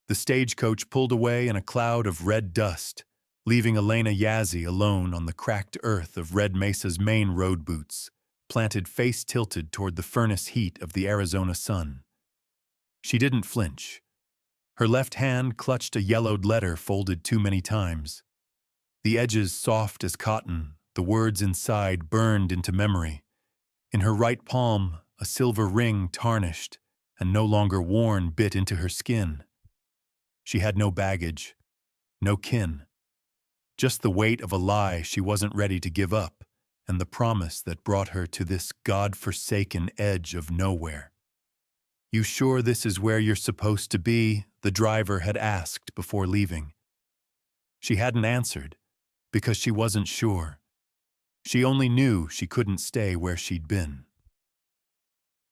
The stagecoach pulled away in a cloud of red dust, leaving Elena Yazzie alone on the cracked earth of Red Mesa's main road boots, planted face-tilted toward the furnace heat of the Arizona sun. She didn't flinch. Her left hand clutched a yellowed letter folded too many times. The edges soft as cotton, the words inside burned into memory. In her right palm, a silver ring tarnished and no longer worn bit into her skin. She had no baggage, no kin. Just the weight of a lie she wasn't ready to give up, and the promise that brought her to this God-forsaken edge of nowhere. "You sure this is where you're supposed to be?" the driver had asked before leaving. She hadn't answered, because she wasn't sure. She only knew she couldn't stay where she'd been.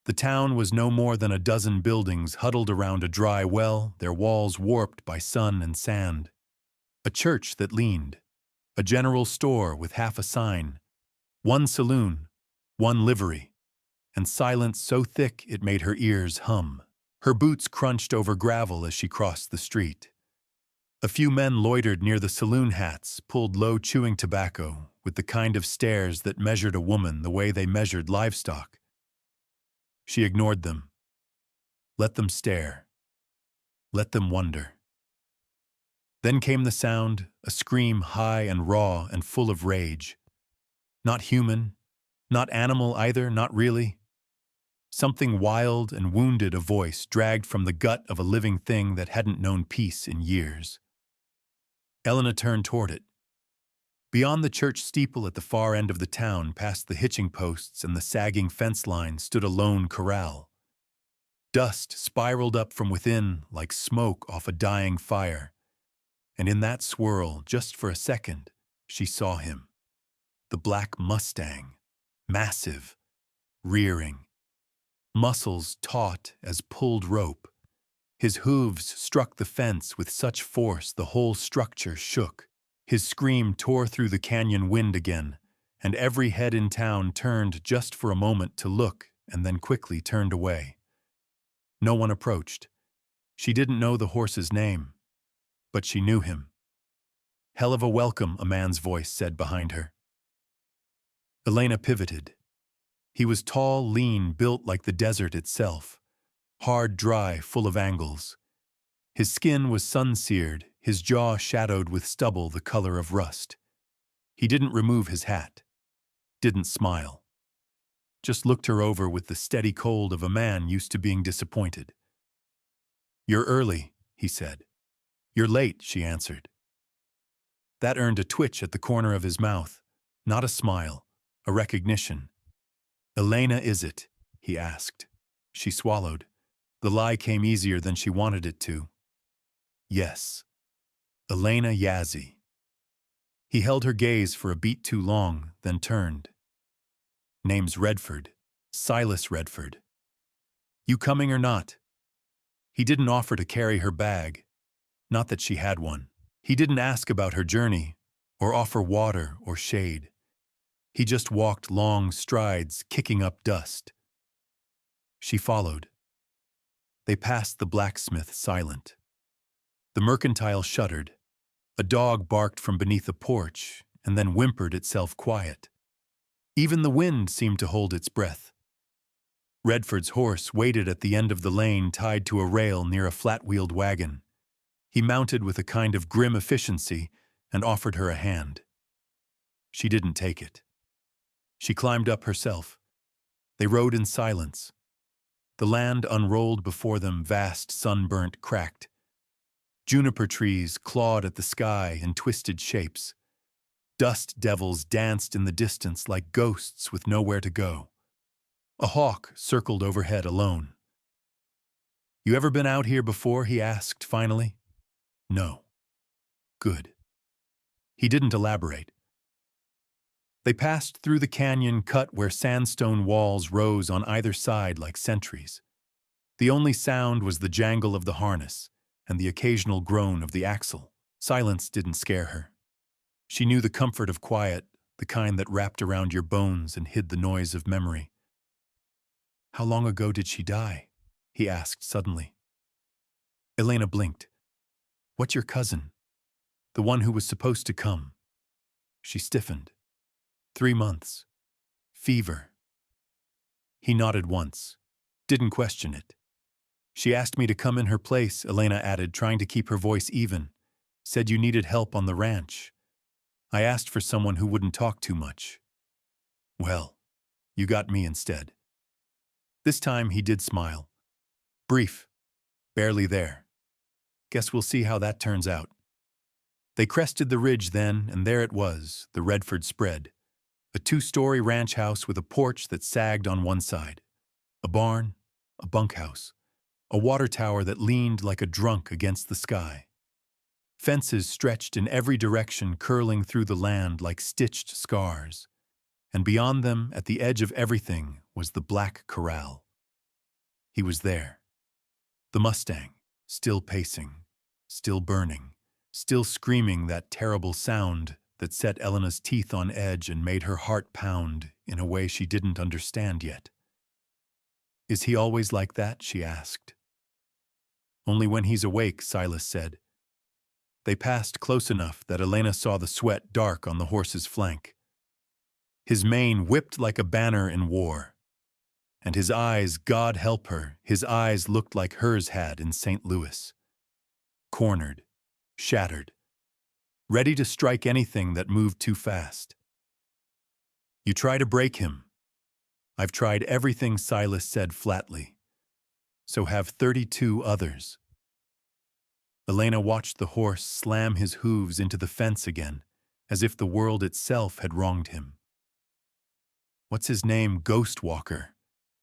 The town was no more than a dozen buildings huddled around a dry well, their walls warped by sun and sand. A church that leaned, a general store with half a sign, one saloon, one livery, and silence so thick it made her ears hum. Her boots crunched over gravel as she crossed the street. A few men loitered near the saloon hats, pulled low chewing tobacco, with the kind of stares that measured a woman the way they measured livestock. She ignored them. Let them stare. Let them wonder. Then came the sound, a scream high and raw and full of rage. Not human, not animal either, not really. Something wild and wounded, a voice dragged from the gut of a living thing that hadn't known peace in years. Elena turned toward it. Beyond the church steeple at the far end of the town, past the hitching posts and the sagging fence line, stood a lone corral. Dust spiraled up from within like smoke off a dying fire. And in that swirl, just for a second, she saw him. The black Mustang, massive, rearing. Muscles taut as pulled rope. His hooves struck the fence with such force the whole structure shook. His scream tore through the canyon wind again, and every head in town turned just for a moment to look and then quickly turned away. No one approached. She didn't know the horse's name, but she knew him. "Hell of a welcome," a man's voice said behind her. Elena pivoted. He was tall, lean, built like the desert itself. Hard, dry, full of angles. His skin was sun-seared, his jaw shadowed with stubble the color of rust. He didn't remove his hat. Didn't smile. Just looked her over with the steady cold of a man used to being disappointed. "You're early," he said. "You're late," she answered. That earned a twitch at the corner of his mouth. Not a smile, a recognition. "Elena, is it?" he asked. She swallowed. The lie came easier than she wanted it to. Yes. Elena Yazzie. He held her gaze for a beat too long, then turned. "Name's Redford. Silas Redford. You coming or not?" He didn't offer to carry her bag. Not that she had one. He didn't ask about her journey, or offer water or shade. He just walked long strides, kicking up dust. She followed. They passed the blacksmith silent. The mercantile shuddered. A dog barked from beneath a porch, and then whimpered itself quiet. Even the wind seemed to hold its breath. Redford's horse waited at the end of the lane, tied to a rail near a flat-wheeled wagon. He mounted with a kind of grim efficiency and offered her a hand. She didn't take it. She climbed up herself. They rode in silence. The land unrolled before them, vast, sunburnt, cracked. Juniper trees clawed at the sky in twisted shapes. Dust devils danced in the distance like ghosts with nowhere to go. A hawk circled overhead alone. "You ever been out here before?" he asked finally. "No." "Good." He didn't elaborate. They passed through the canyon cut where sandstone walls rose on either side like sentries. The only sound was the jangle of the harness and the occasional groan of the axle. Silence didn't scare her. She knew the comfort of quiet, the kind that wrapped around your bones and hid the noise of memory. "How long ago did she die?" he asked suddenly. Elena blinked. What your cousin? The one who was supposed to come. She stiffened. 3 months. Fever. He nodded once. Didn't question it. She asked me to come in her place, Elena added, trying to keep her voice even. Said you needed help on the ranch. I asked for someone who wouldn't talk too much. Well, you got me instead. This time he did smile. Brief. Barely there. Guess we'll see how that turns out. They crested the ridge then, and there it was, the Redford spread. A 2-story ranch house with a porch that sagged on one side. A barn, a bunkhouse, a water tower that leaned like a drunk against the sky. Fences stretched in every direction, curling through the land like stitched scars. And beyond them, at the edge of everything, was the black corral. He was there. The Mustang, still pacing, still burning, still screaming that terrible sound that set Elena's teeth on edge and made her heart pound in a way she didn't understand yet. Is he always like that? She asked. Only when he's awake, Silas said. They passed close enough that Elena saw the sweat dark on the horse's flank. His mane whipped like a banner in war. And his eyes, God help her, his eyes looked like hers had in St. Louis. Cornered, shattered, ready to strike anything that moved too fast. You try to break him. I've tried everything, Silas said flatly. So have 32 others. Elena watched the horse slam his hooves into the fence again, as if the world itself had wronged him. What's his name? Ghost Walker.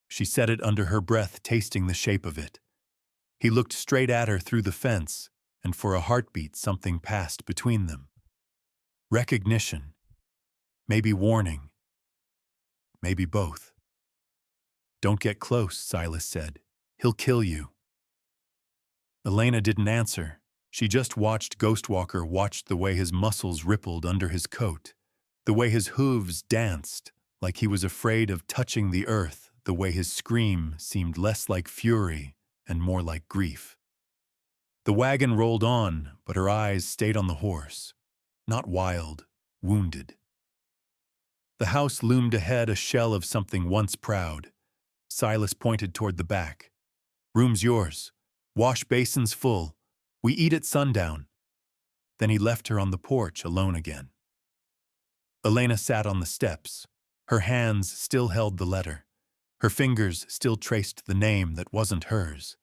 She said it under her breath, tasting the shape of it. He looked straight at her through the fence, and for a heartbeat something passed between them. Recognition. Maybe warning. Maybe both. Don't get close, Silas said. He'll kill you. Elena didn't answer. She just watched Ghostwalker, watched the way his muscles rippled under his coat, the way his hooves danced, like he was afraid of touching the earth, the way his scream seemed less like fury and more like grief. The wagon rolled on, but her eyes stayed on the horse. Not wild, wounded. The house loomed ahead, a shell of something once proud. Silas pointed toward the back. Room's yours. Wash basin's full. We eat at sundown. Then he left her on the porch alone again. Elena sat on the steps. Her hands still held the letter. Her fingers still traced the name that wasn't hers.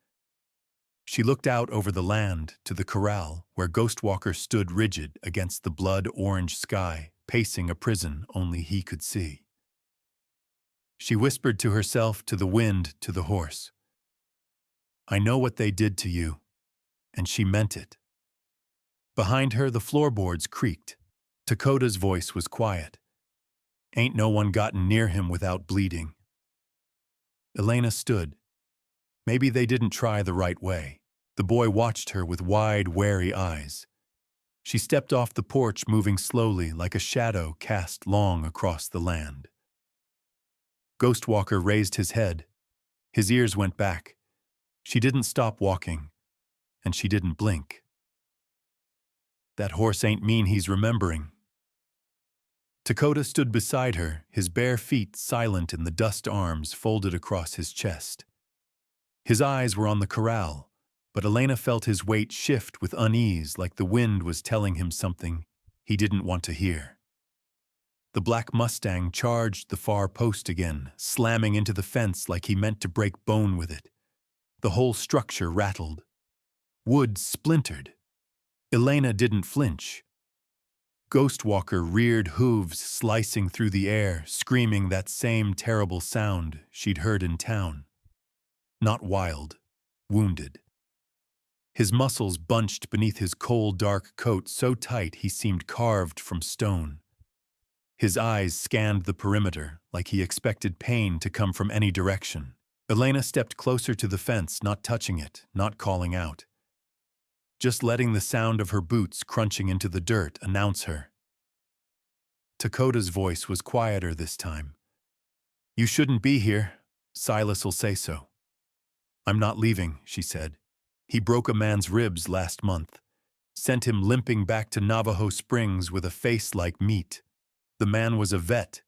She looked out over the land to the corral where Ghostwalker stood rigid against the blood-orange sky, pacing a prison only he could see. She whispered to herself, to the wind, to the horse. I know what they did to you, and she meant it. Behind her, the floorboards creaked. Dakota's voice was quiet. Ain't no one gotten near him without bleeding. Elena stood. Maybe they didn't try the right way. The boy watched her with wide, wary eyes. She stepped off the porch, moving slowly like a shadow cast long across the land. Ghostwalker raised his head. His ears went back. She didn't stop walking, and she didn't blink. That horse ain't mean he's remembering. Dakota stood beside her, his bare feet silent in the dust arms folded across his chest. His eyes were on the corral, but Elena felt his weight shift with unease, like the wind was telling him something he didn't want to hear. The black Mustang charged the far post again, slamming into the fence like he meant to break bone with it. The whole structure rattled. Wood splintered. Elena didn't flinch. Ghostwalker reared hooves slicing through the air, screaming that same terrible sound she'd heard in town. Not wild, wounded. His muscles bunched beneath his coal dark coat so tight he seemed carved from stone. His eyes scanned the perimeter like he expected pain to come from any direction. Elena stepped closer to the fence, not touching it, not calling out. Just letting the sound of her boots crunching into the dirt announce her. Dakota's voice was quieter this time. You shouldn't be here. Silas'll say so. I'm not leaving, she said. He broke a man's ribs last month. sent him limping back to Navajo Springs with a face like meat. The man was a vet,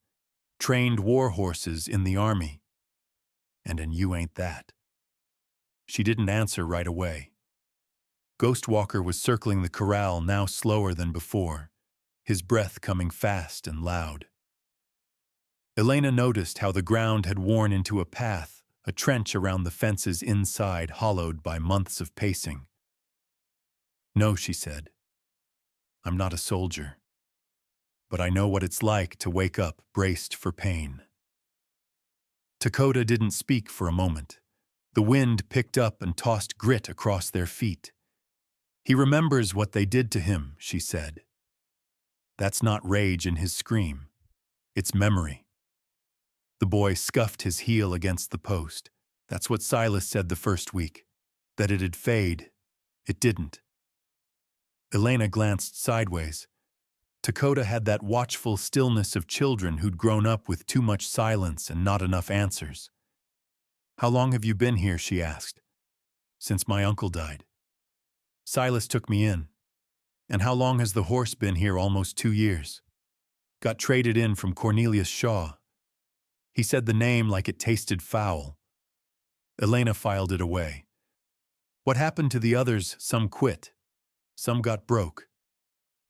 trained war horses in the Army. And you ain't that. She didn't answer right away. Ghost Walker was circling the corral, now slower than before, his breath coming fast and loud. Elena noticed how the ground had worn into a path, a trench around the fence's inside hollowed by months of pacing. "No," she said. "I'm not a soldier. But I know what it's like to wake up braced for pain." Dakota didn't speak for a moment. The wind picked up and tossed grit across their feet. "He remembers what they did to him," she said. "That's not rage in his scream. It's memory." The boy scuffed his heel against the post. "That's what Silas said the first week. That it'd fade. It didn't." Elena glanced sideways. Dakota had that watchful stillness of children who'd grown up with too much silence and not enough answers. "How long have you been here?" she asked. "Since my uncle died. Silas took me in." "And how long has the horse been here?" "Almost 2 years. Got traded in from Cornelius Shaw." He said the name like it tasted foul. Elena filed it away. "What happened to the others?" "Some quit. Some got broke.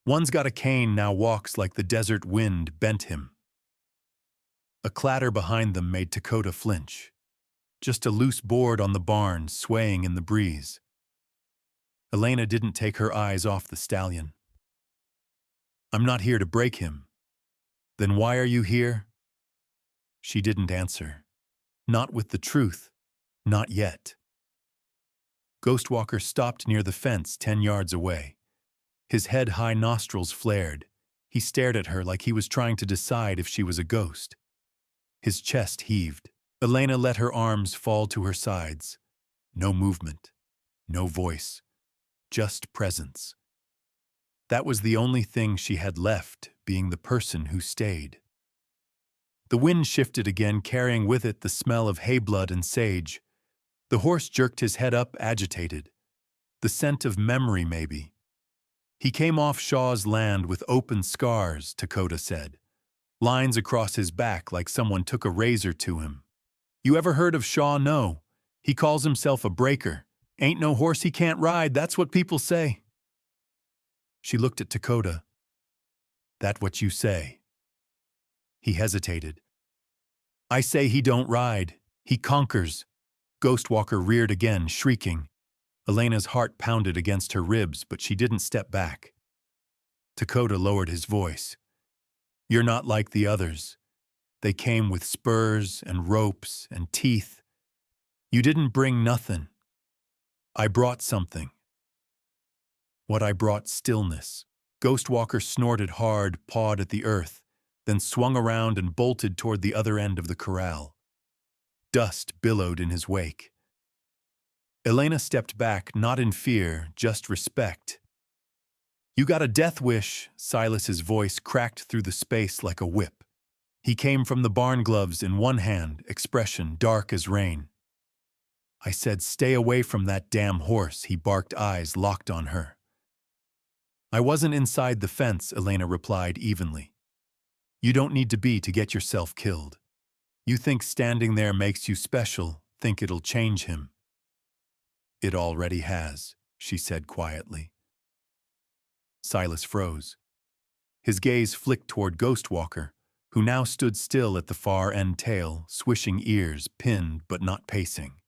One's got a cane, now walks like the desert wind bent him." A clatter behind them made Dakota flinch. Just a loose board on the barn, swaying in the breeze. Elena didn't take her eyes off the stallion. "I'm not here to break him." "Then why are you here?" She didn't answer. Not with the truth. Not yet. Ghostwalker stopped near the fence 10 yards away. His head-high nostrils flared. He stared at her like he was trying to decide if she was a ghost. His chest heaved. Elena let her arms fall to her sides. No movement. No voice. Just presence. That was the only thing she had left, being the person who stayed. The wind shifted again, carrying with it the smell of hay blood and sage. The horse jerked his head up, agitated. The scent of memory, maybe. "He came off Shaw's land with open scars," Dakota said. "Lines across his back like someone took a razor to him. You ever heard of Shaw?" "No. He calls himself a breaker. Ain't no horse he can't ride, that's what people say." She looked at Dakota. "That what you say?" He hesitated. "I say he don't ride. He conquers." Ghostwalker reared again, shrieking. Elena's heart pounded against her ribs, but she didn't step back. Dakota lowered his voice. "You're not like the others. They came with spurs and ropes and teeth. You didn't bring nothing. I brought something." "What I brought? Stillness." Ghostwalker snorted hard, pawed at the earth, then swung around and bolted toward the other end of the corral. Dust billowed in his wake. Elena stepped back, not in fear, just respect. "You got a death wish," Silas's voice cracked through the space like a whip. He came from the barn gloves in one hand, expression dark as rain. "I said stay away from that damn horse," he barked, eyes locked on her. "I wasn't inside the fence," Elena replied evenly. "You don't need to be to get yourself killed. You think standing there makes you special, think it'll change him." "It already has," she said quietly. Silas froze. His gaze flicked toward Ghostwalker, who now stood still at the far end tail, swishing ears, pinned but not pacing.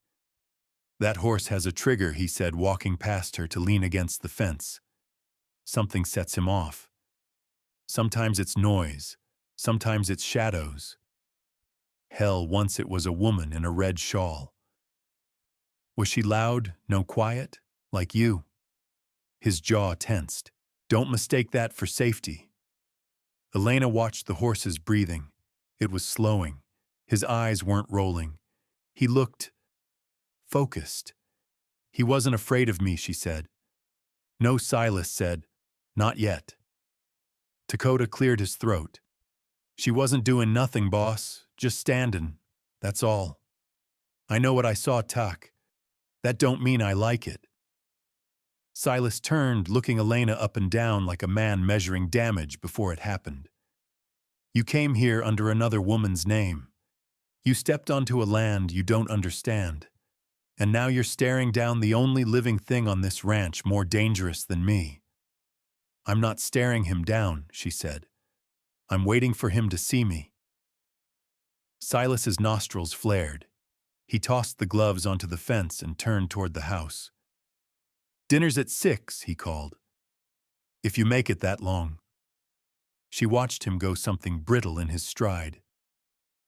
"That horse has a trigger," he said, walking past her to lean against the fence. "Something sets him off. Sometimes it's noise, sometimes it's shadows. Hell, once it was a woman in a red shawl." "Was she loud, no quiet, like you?" His jaw tensed. "Don't mistake that for safety." Elena watched the horse's breathing. It was slowing. His eyes weren't rolling. He looked focused. "He wasn't afraid of me," she said. "No," Silas said. "Not yet." Dakota cleared his throat. "She wasn't doing nothing, boss. Just standing. That's all. I know what I saw, Tuck. That don't mean I like it." Silas turned, looking Elena up and down like a man measuring damage before it happened. You came here under another woman's name. You stepped onto a land you don't understand. And now you're staring down the only living thing on this ranch more dangerous than me. I'm not staring him down, she said. I'm waiting for him to see me. Silas's nostrils flared. He tossed the gloves onto the fence and turned toward the house. Dinner's at 6, he called. If you make it that long. She watched him go something brittle in his stride.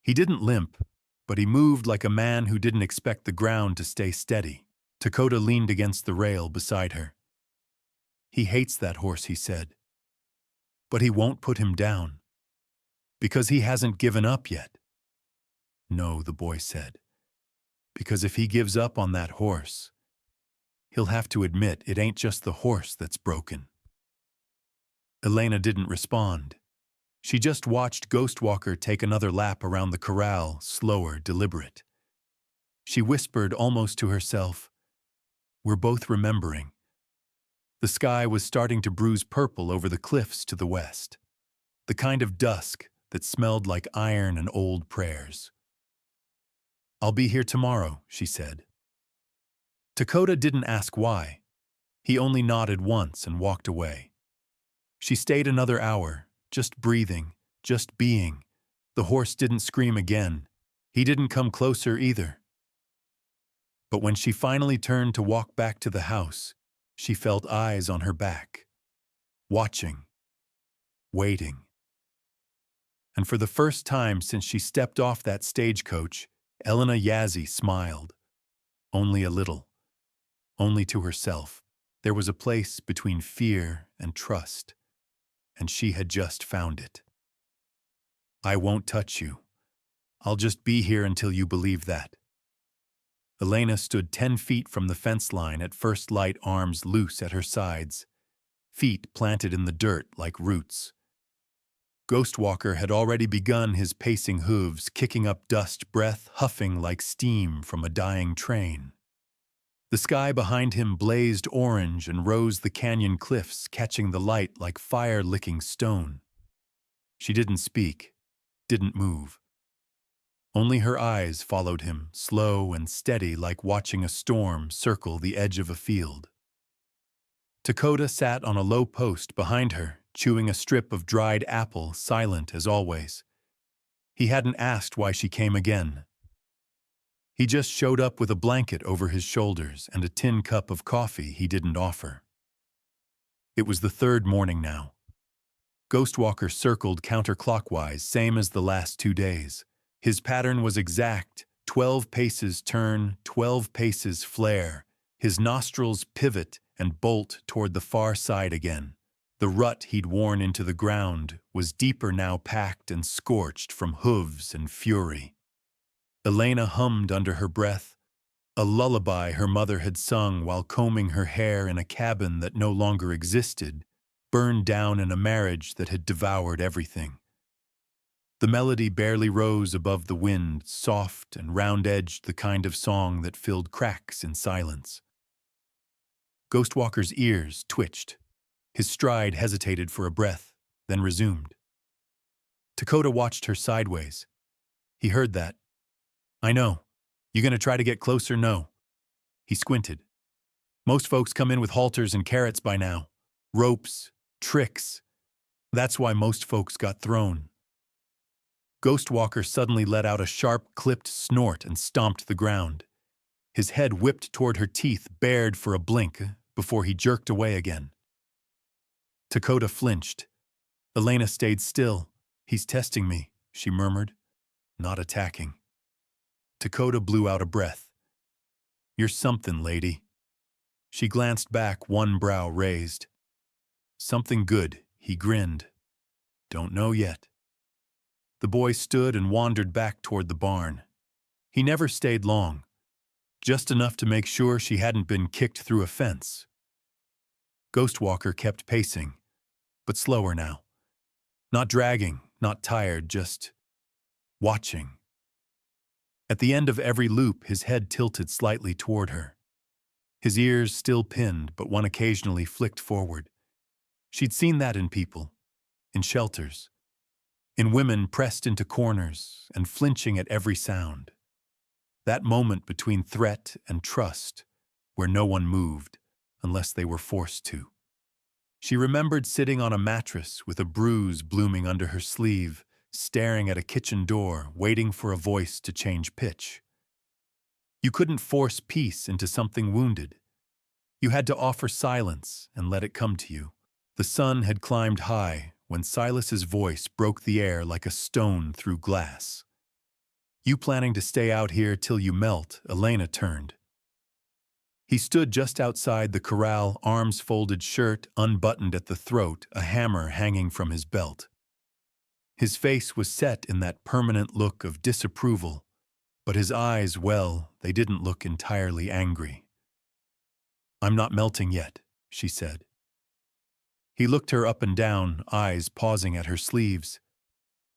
He didn't limp, but he moved like a man who didn't expect the ground to stay steady. Dakota leaned against the rail beside her. He hates that horse, he said. But he won't put him down. Because he hasn't given up yet. No, the boy said. Because if he gives up on that horse, he'll have to admit it ain't just the horse that's broken. Elena didn't respond. She just watched Ghostwalker take another lap around the corral, slower, deliberate. She whispered almost to herself, We're both remembering. The sky was starting to bruise purple over the cliffs to the west. The kind of dusk that smelled like iron and old prayers. I'll be here tomorrow, she said. Dakota didn't ask why. He only nodded once and walked away. She stayed another hour, just breathing, just being. The horse didn't scream again. He didn't come closer either. But when she finally turned to walk back to the house, she felt eyes on her back. Watching. Waiting. And for the first time since she stepped off that stagecoach, Elena Yazzie smiled. Only a little. Only to herself. There was a place between fear and trust. And she had just found it. I won't touch you. I'll just be here until you believe that. Elena stood 10 feet from the fence line at first light, arms loose at her sides, feet planted in the dirt like roots. Ghostwalker had already begun his pacing hooves, kicking up dust, breath huffing like steam from a dying train. The sky behind him blazed orange and rose the canyon cliffs, catching the light like fire-licking stone. She didn't speak, didn't move. Only her eyes followed him, slow and steady like watching a storm circle the edge of a field. Dakota sat on a low post behind her, chewing a strip of dried apple, silent as always. He hadn't asked why she came again. He just showed up with a blanket over his shoulders and a tin cup of coffee he didn't offer. It was the third morning now. Ghostwalker circled counterclockwise, same as the last 2 days. His pattern was exact, 12 paces turn, 12 paces flare. His nostrils pivot and bolt toward the far side again. The rut he'd worn into the ground was deeper now, packed and scorched from hooves and fury. Elena hummed under her breath, a lullaby her mother had sung while combing her hair in a cabin that no longer existed, burned down in a marriage that had devoured everything. The melody barely rose above the wind, soft and round-edged, the kind of song that filled cracks in silence. Ghostwalker's ears twitched. His stride hesitated for a breath, then resumed. Dakota watched her sideways. He heard that. I know. You gonna try to get closer? No. He squinted. Most folks come in with halters and carrots by now. Ropes, tricks. That's why most folks got thrown. Ghostwalker suddenly let out a sharp, clipped snort and stomped the ground. His head whipped toward her, teeth bared for a blink before he jerked away again. Dakota flinched. Elena stayed still. He's testing me, she murmured, not attacking. Dakota blew out a breath. You're something, lady. She glanced back, one brow raised. Something good, he grinned. Don't know yet. The boy stood and wandered back toward the barn. He never stayed long, just enough to make sure she hadn't been kicked through a fence. Ghostwalker kept pacing, but slower now. Not dragging, not tired, just watching. At the end of every loop, his head tilted slightly toward her. His ears still pinned, but one occasionally flicked forward. She'd seen that in people, in shelters, in women pressed into corners and flinching at every sound. That moment between threat and trust, where no one moved unless they were forced to. She remembered sitting on a mattress with a bruise blooming under her sleeve, staring at a kitchen door, waiting for a voice to change pitch. You couldn't force peace into something wounded. You had to offer silence and let it come to you. The sun had climbed high when Silas's voice broke the air like a stone through glass. You planning to stay out here till you melt? Elena turned. He stood just outside the corral, arms folded, shirt unbuttoned at the throat, a hammer hanging from his belt. His face was set in that permanent look of disapproval, but his eyes, well, they didn't look entirely angry. "I'm not melting yet," she said. He looked her up and down, eyes pausing at her sleeves.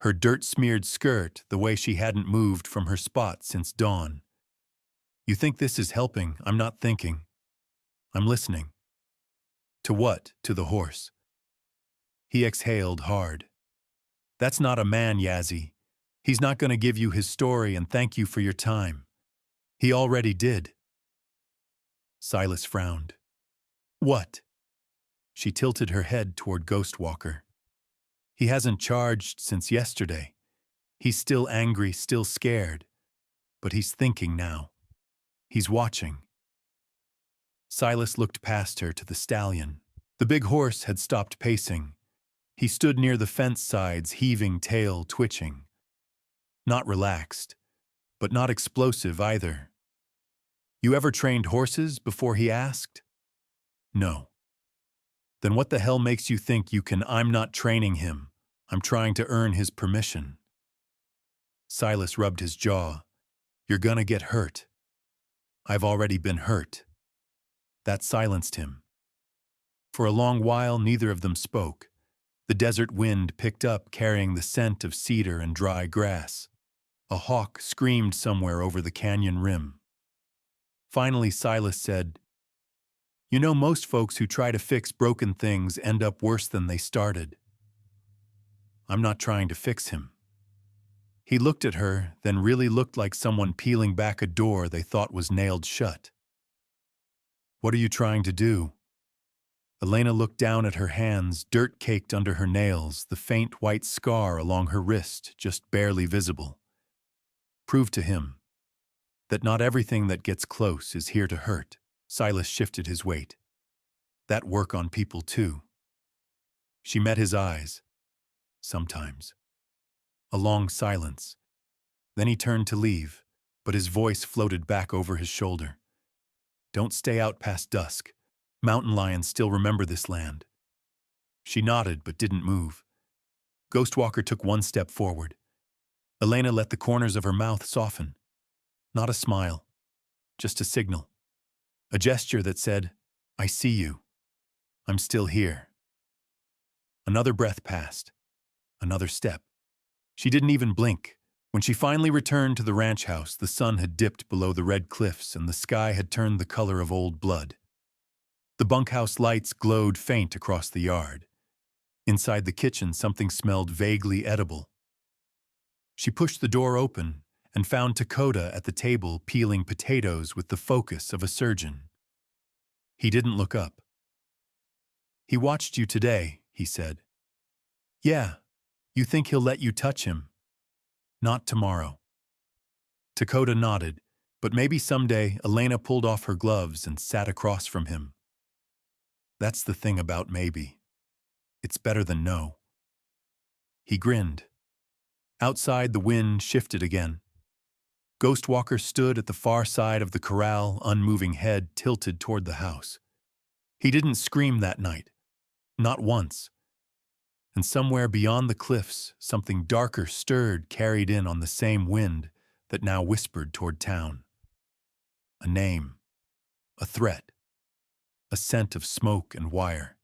Her dirt-smeared skirt, the way she hadn't moved from her spot since dawn. "You think this is helping? I'm not thinking. I'm listening." "To what?" "To the horse." He exhaled hard. "That's not a man, Yazzie. He's not going to give you his story and thank you for your time. He already did." Silas frowned. "What?" She tilted her head toward Ghostwalker. "He hasn't charged since yesterday. He's still angry, still scared. But he's thinking now. He's watching." Silas looked past her to the Stallion. The big horse had stopped pacing. He stood near the fence sides, heaving tail, twitching. Not relaxed, but not explosive either. "You ever trained horses before?" he asked. "No." "Then what the hell makes you think you can?" "I'm not training him. I'm trying to earn his permission." Silas rubbed his jaw. "You're gonna get hurt." "I've already been hurt." That silenced him. For a long while, neither of them spoke. The desert wind picked up, carrying the scent of cedar and dry grass. A hawk screamed somewhere over the canyon rim. Finally, Silas said, "You know, most folks who try to fix broken things end up worse than they started. I'm not trying to fix him." He looked at her, then really looked like someone peeling back a door they thought was nailed shut. "What are you trying to do?" Elena looked down at her hands, dirt caked under her nails, the faint white scar along her wrist just barely visible. "Prove to him that not everything that gets close is here to hurt." Silas shifted his weight. "That work on people too." She met his eyes. "Sometimes." A long silence. Then he turned to leave, but his voice floated back over his shoulder. "Don't stay out past dusk. Mountain lions still remember this land." She nodded but didn't move. Ghostwalker took one step forward. Elena let the corners of her mouth soften. Not a smile, just a signal. A gesture that said, "I see you. I'm still here." Another breath passed. Another step. She didn't even blink. When she finally returned to the ranch house, the sun had dipped below the red cliffs and the sky had turned the color of old blood. The bunkhouse lights glowed faint across the yard. Inside the kitchen, something smelled vaguely edible. She pushed the door open and found Dakota at the table peeling potatoes with the focus of a surgeon. He didn't look up. "He watched you today," he said. "Yeah. You think he'll let you touch him?" "Not tomorrow." Dakota nodded, but maybe someday. Elena pulled off her gloves and sat across from him. "That's the thing about maybe. It's better than no." He grinned. Outside, the wind shifted again. Ghostwalker stood at the far side of the corral, unmoving head tilted toward the house. He didn't scream that night. Not once. And somewhere beyond the cliffs, something darker stirred, carried in on the same wind that now whispered toward town. A name. A threat. A scent of smoke and wire.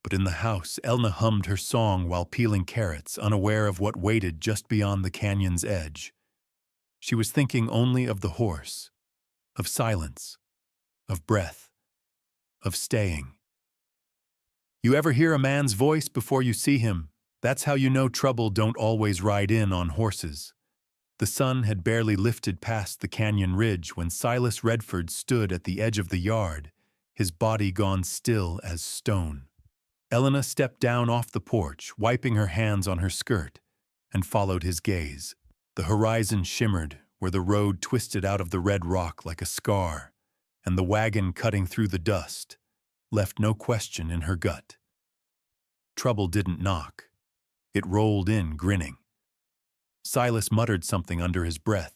But in the house, Elna hummed her song while peeling carrots, unaware of what waited just beyond the canyon's edge. She was thinking only of the horse, of silence, of breath, of staying. You ever hear a man's voice before you see him? That's how you know trouble don't always ride in on horses. The sun had barely lifted past the canyon ridge when Silas Redford stood at the edge of the yard, his body gone still as stone. Elena stepped down off the porch, wiping her hands on her skirt, and followed his gaze. The horizon shimmered where the road twisted out of the red rock like a scar, and the wagon cutting through the dust left no question in her gut. Trouble didn't knock. It rolled in, grinning. Silas muttered something under his breath.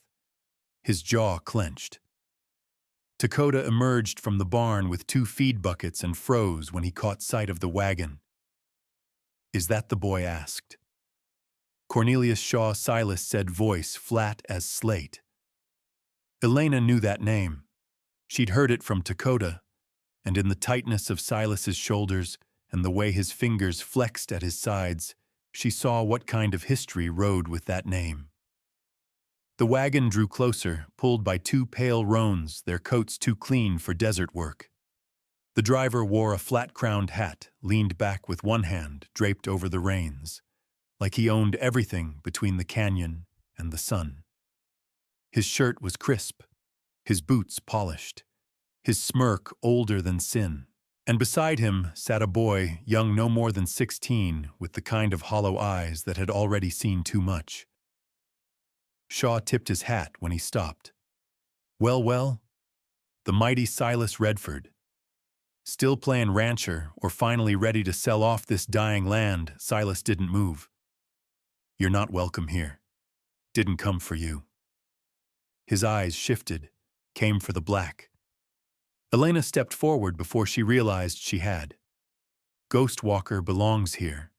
His jaw clenched. Dakota emerged from the barn with 2 feed buckets and froze when he caught sight of the wagon. "Is that the boy?" asked. Cornelius Shaw, Silas said, voice flat as slate. Elena knew that name. She'd heard it from Dakota, and in the tightness of Silas's shoulders and the way his fingers flexed at his sides, she saw what kind of history rode with that name. The wagon drew closer, pulled by 2 pale roans, their coats too clean for desert work. The driver wore a flat-crowned hat, leaned back with one hand draped over the reins, like he owned everything between the canyon and the sun. His shirt was crisp, his boots polished, his smirk older than sin. And beside him sat a boy, young no more than 16, with the kind of hollow eyes that had already seen too much. Shaw tipped his hat when he stopped. Well, the mighty Silas Redford. Still playing rancher or finally ready to sell off this dying land, Silas didn't move. "You're not welcome here. Didn't come for you." His eyes shifted, came for the black. Elena stepped forward before she realized she had. "Ghost Walker belongs here."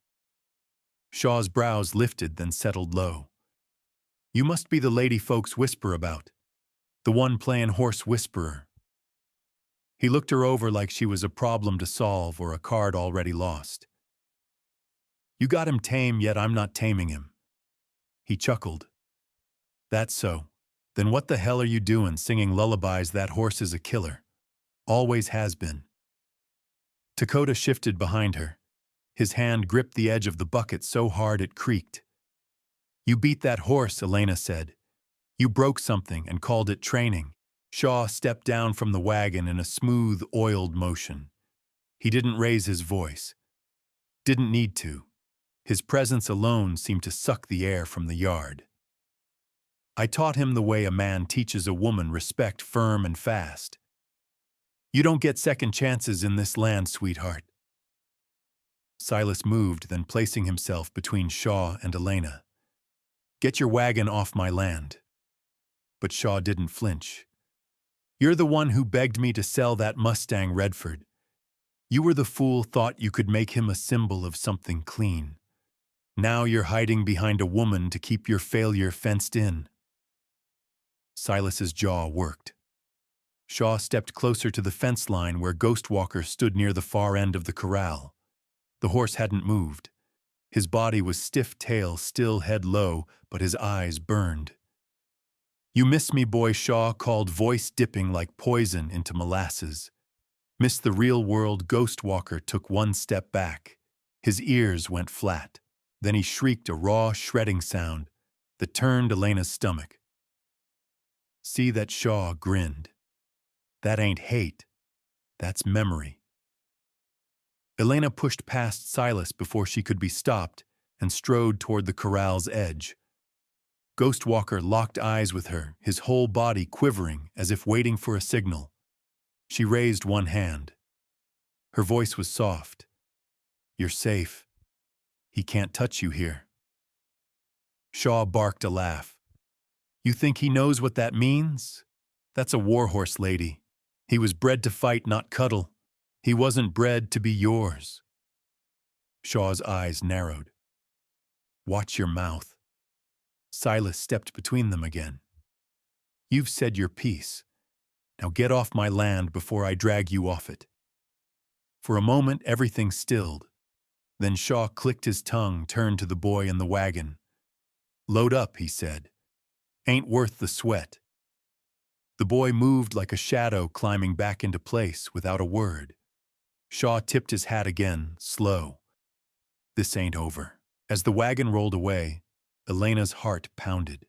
Shaw's brows lifted, then settled low. "You must be the lady folks whisper about. The one playing horse whisperer." He looked her over like she was a problem to solve or a card already lost. "You got him tame, yet I'm not taming him." He chuckled. "That's so. Then what the hell are you doing singing lullabies? That horse is a killer. Always has been." Dakota shifted behind her. His hand gripped the edge of the bucket so hard it creaked. "You beat that horse," Elena said. "You broke something and called it training." Shaw stepped down from the wagon in a smooth, oiled motion. He didn't raise his voice. Didn't need to. His presence alone seemed to suck the air from the yard. "I taught him the way a man teaches a woman respect, firm and fast. You don't get second chances in this land, sweetheart." Silas moved, then placing himself between Shaw and Elena. "Get your wagon off my land." But Shaw didn't flinch. "You're the one who begged me to sell that Mustang, Redford. You were the fool thought you could make him a symbol of something clean. Now you're hiding behind a woman to keep your failure fenced in." Silas's jaw worked. Shaw stepped closer to the fence line where Ghost Walker stood near the far end of the corral. The horse hadn't moved. His body was stiff, tail still, head low, but his eyes burned. "You miss me, boy," Shaw called, voice dipping like poison into molasses. "Miss the real world." Ghost Walker took one step back. His ears went flat. Then he shrieked a raw, shredding sound that turned Elena's stomach. "See that?" Shaw grinned. "That ain't hate. That's memory." Elena pushed past Silas before she could be stopped and strode toward the corral's edge. Ghost Walker locked eyes with her, his whole body quivering as if waiting for a signal. She raised one hand. Her voice was soft. "You're safe. He can't touch you here." Shaw barked a laugh. "You think he knows what that means? That's a warhorse, lady. He was bred to fight, not cuddle. He wasn't bred to be yours." Shaw's eyes narrowed. "Watch your mouth." Silas stepped between them again. "You've said your piece. Now get off my land before I drag you off it." For a moment, everything stilled. Then Shaw clicked his tongue, turned to the boy in the wagon. "Load up," he said. "Ain't worth the sweat." The boy moved like a shadow climbing back into place without a word. Shaw tipped his hat again, slow. This ain't over. As the wagon rolled away, Elena's heart pounded.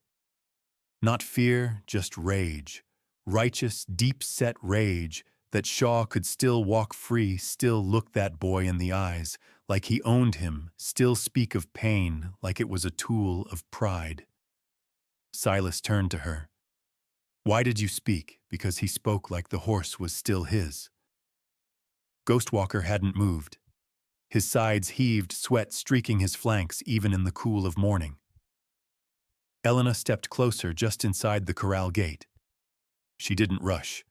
Not fear, just rage. Righteous, deep-set rage that Shaw could still walk free, still look that boy in the eyes, like he owned him, still speak of pain like it was a tool of pride. Silas turned to her. Why did you speak? Because he spoke like the horse was still his. Ghostwalker hadn't moved. His sides heaved, sweat streaking his flanks even in the cool of morning. Elena stepped closer just inside the corral gate. She didn't rush.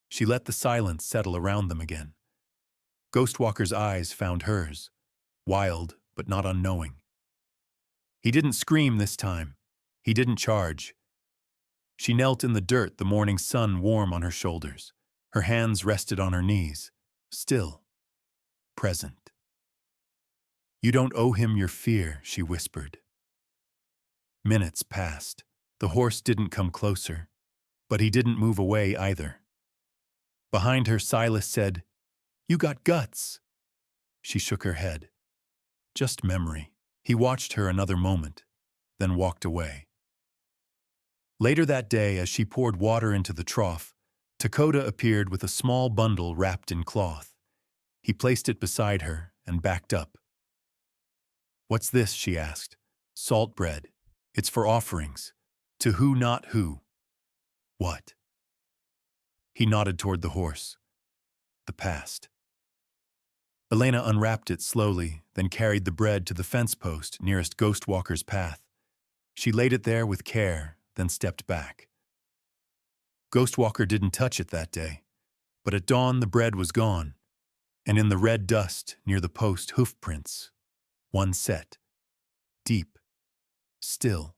She let the silence settle around them again. Ghostwalker's eyes found hers, wild but not unknowing. He didn't scream this time. He didn't charge. She knelt in the dirt, the morning sun warm on her shoulders. Her hands rested on her knees, still, present. You don't owe him your fear, she whispered. Minutes passed. The horse didn't come closer, but he didn't move away either. Behind her, Silas said, You got guts. She shook her head. Just memory. He watched her another moment, then walked away. Later that day, as she poured water into the trough, Dakota appeared with a small bundle wrapped in cloth. He placed it beside her and backed up. What's this? She asked. Salt bread. It's for offerings. To who not who? What? He nodded toward the horse. The past. Elena unwrapped it slowly, then carried the bread to the fence post nearest Ghostwalker's path. She laid it there with care, then stepped back. Ghostwalker didn't touch it that day, but at dawn the bread was gone, and in the red dust near the post hoof prints, one set, deep, still,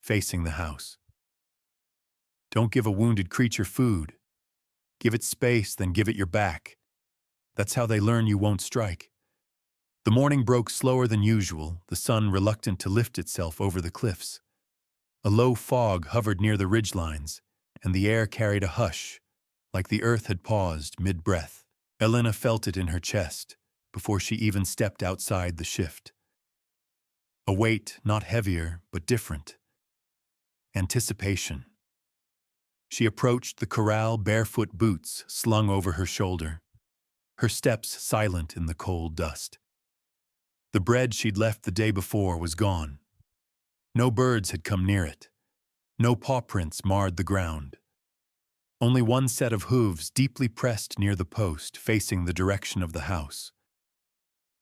facing the house. Don't give a wounded creature food. Give it space, then give it your back. That's how they learn you won't strike. The morning broke slower than usual, the sun reluctant to lift itself over the cliffs. A low fog hovered near the ridgelines, and the air carried a hush, like the earth had paused mid-breath. Elena felt it in her chest, before she even stepped outside the shift. A weight not heavier, but different. Anticipation. She approached the corral, barefoot boots slung over her shoulder, her steps silent in the cold dust. The bread she'd left the day before was gone. No birds had come near it. No paw prints marred the ground. Only one set of hooves deeply pressed near the post, facing the direction of the house.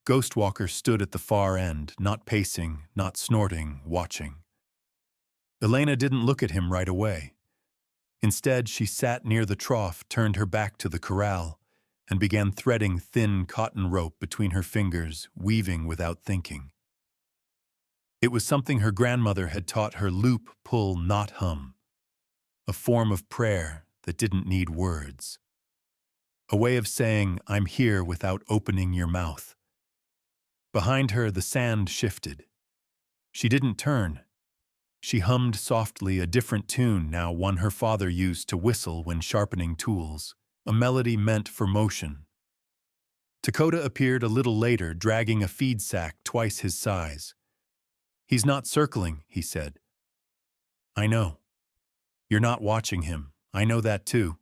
Ghostwalker stood at the far end, not pacing, not snorting, watching. Elena didn't look at him right away. Instead, she sat near the trough, turned her back to the corral, and began threading thin cotton rope between her fingers, weaving without thinking. It was something her grandmother had taught her: loop, pull, not hum. A form of prayer that didn't need words. A way of saying, I'm here without opening your mouth. Behind her, the sand shifted. She didn't turn. She hummed softly a different tune now, one her father used to whistle when sharpening tools, a melody meant for motion. Dakota appeared a little later, dragging a feed sack twice his size. He's not circling, he said. I know. You're not watching him. I know that too.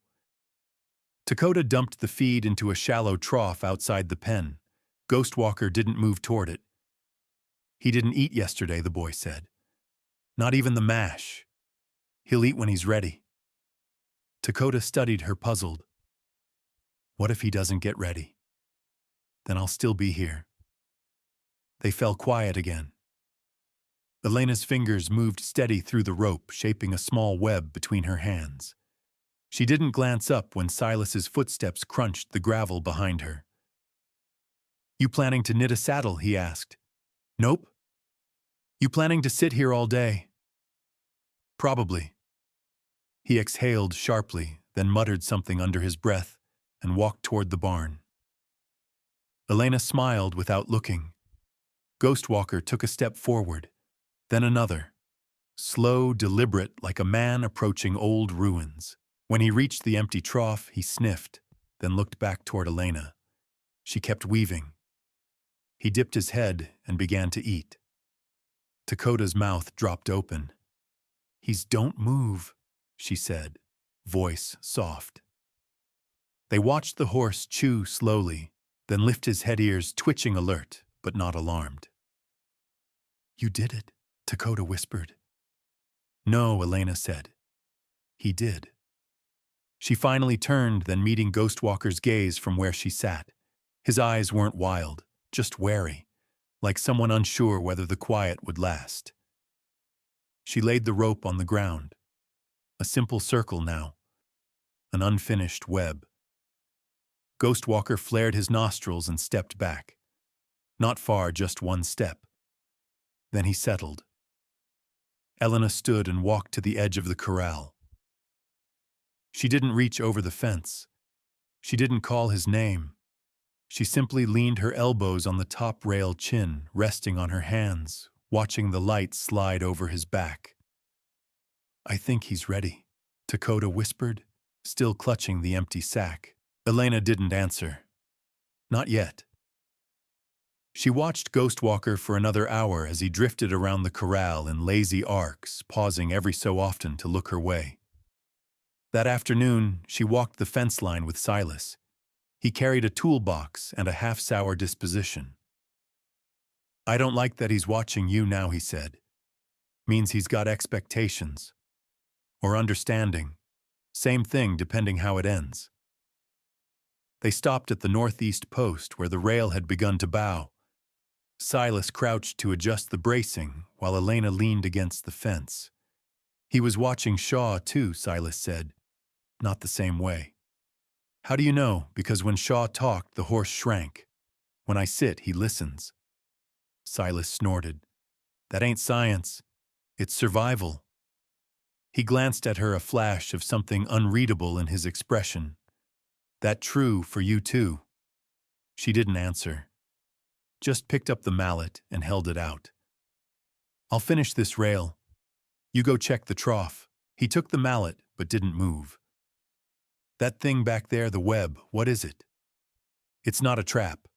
Dakota dumped the feed into a shallow trough outside the pen. Ghostwalker didn't move toward it. He didn't eat yesterday, the boy said. Not even the mash. He'll eat when he's ready. Dakota studied her, puzzled. What if he doesn't get ready? Then I'll still be here. They fell quiet again. Elena's fingers moved steady through the rope, shaping a small web between her hands. She didn't glance up when Silas's footsteps crunched the gravel behind her. You planning to knit a saddle? He asked. Nope. You planning to sit here all day? Probably. He exhaled sharply, then muttered something under his breath and walked toward the barn. Elena smiled without looking. Ghostwalker took a step forward, then another. slow, deliberate, like a man approaching old ruins. When he reached the empty trough, he sniffed, then looked back toward Elena. She kept weaving. He dipped his head and began to eat. Dakota's mouth dropped open. Don't move," she said, voice soft. They watched the horse chew slowly, then lift his head ears, twitching alert, but not alarmed. "You did it," Dakota whispered. "No," Elena said. "He did." She finally turned, then meeting Ghostwalker's gaze from where she sat. His eyes weren't wild, just wary, like someone unsure whether the quiet would last. She laid the rope on the ground. A simple circle now, an unfinished web. Ghostwalker flared his nostrils and stepped back. Not far, just one step. Then he settled. Elena stood and walked to the edge of the corral. She didn't reach over the fence. She didn't call his name. She simply leaned her elbows on the top rail, chin resting on her hands, watching the light slide over his back. "I think he's ready," Dakota whispered, still clutching the empty sack. Elena didn't answer. Not yet. She watched Ghostwalker for another hour as he drifted around the corral in lazy arcs, pausing every so often to look her way. That afternoon, she walked the fence line with Silas. He carried a toolbox and a half-sour disposition. "I don't like that he's watching you now," he said. "Means he's got expectations. Or understanding. Same thing depending how it ends." They stopped at the northeast post where the rail had begun to bow. Silas crouched to adjust the bracing while Elena leaned against the fence. He was watching Shaw too, Silas said. Not the same way. "How do you know?" "Because when Shaw talked, the horse shrank. When I sit, he listens." Silas snorted. "That ain't science. It's survival." He glanced at her, a flash of something unreadable in his expression. "That true for you too?" She didn't answer. Just picked up the mallet and held it out. "I'll finish this rail. You go check the trough." He took the mallet but didn't move. "That thing back there, the web, what is it?" "It's not a trap."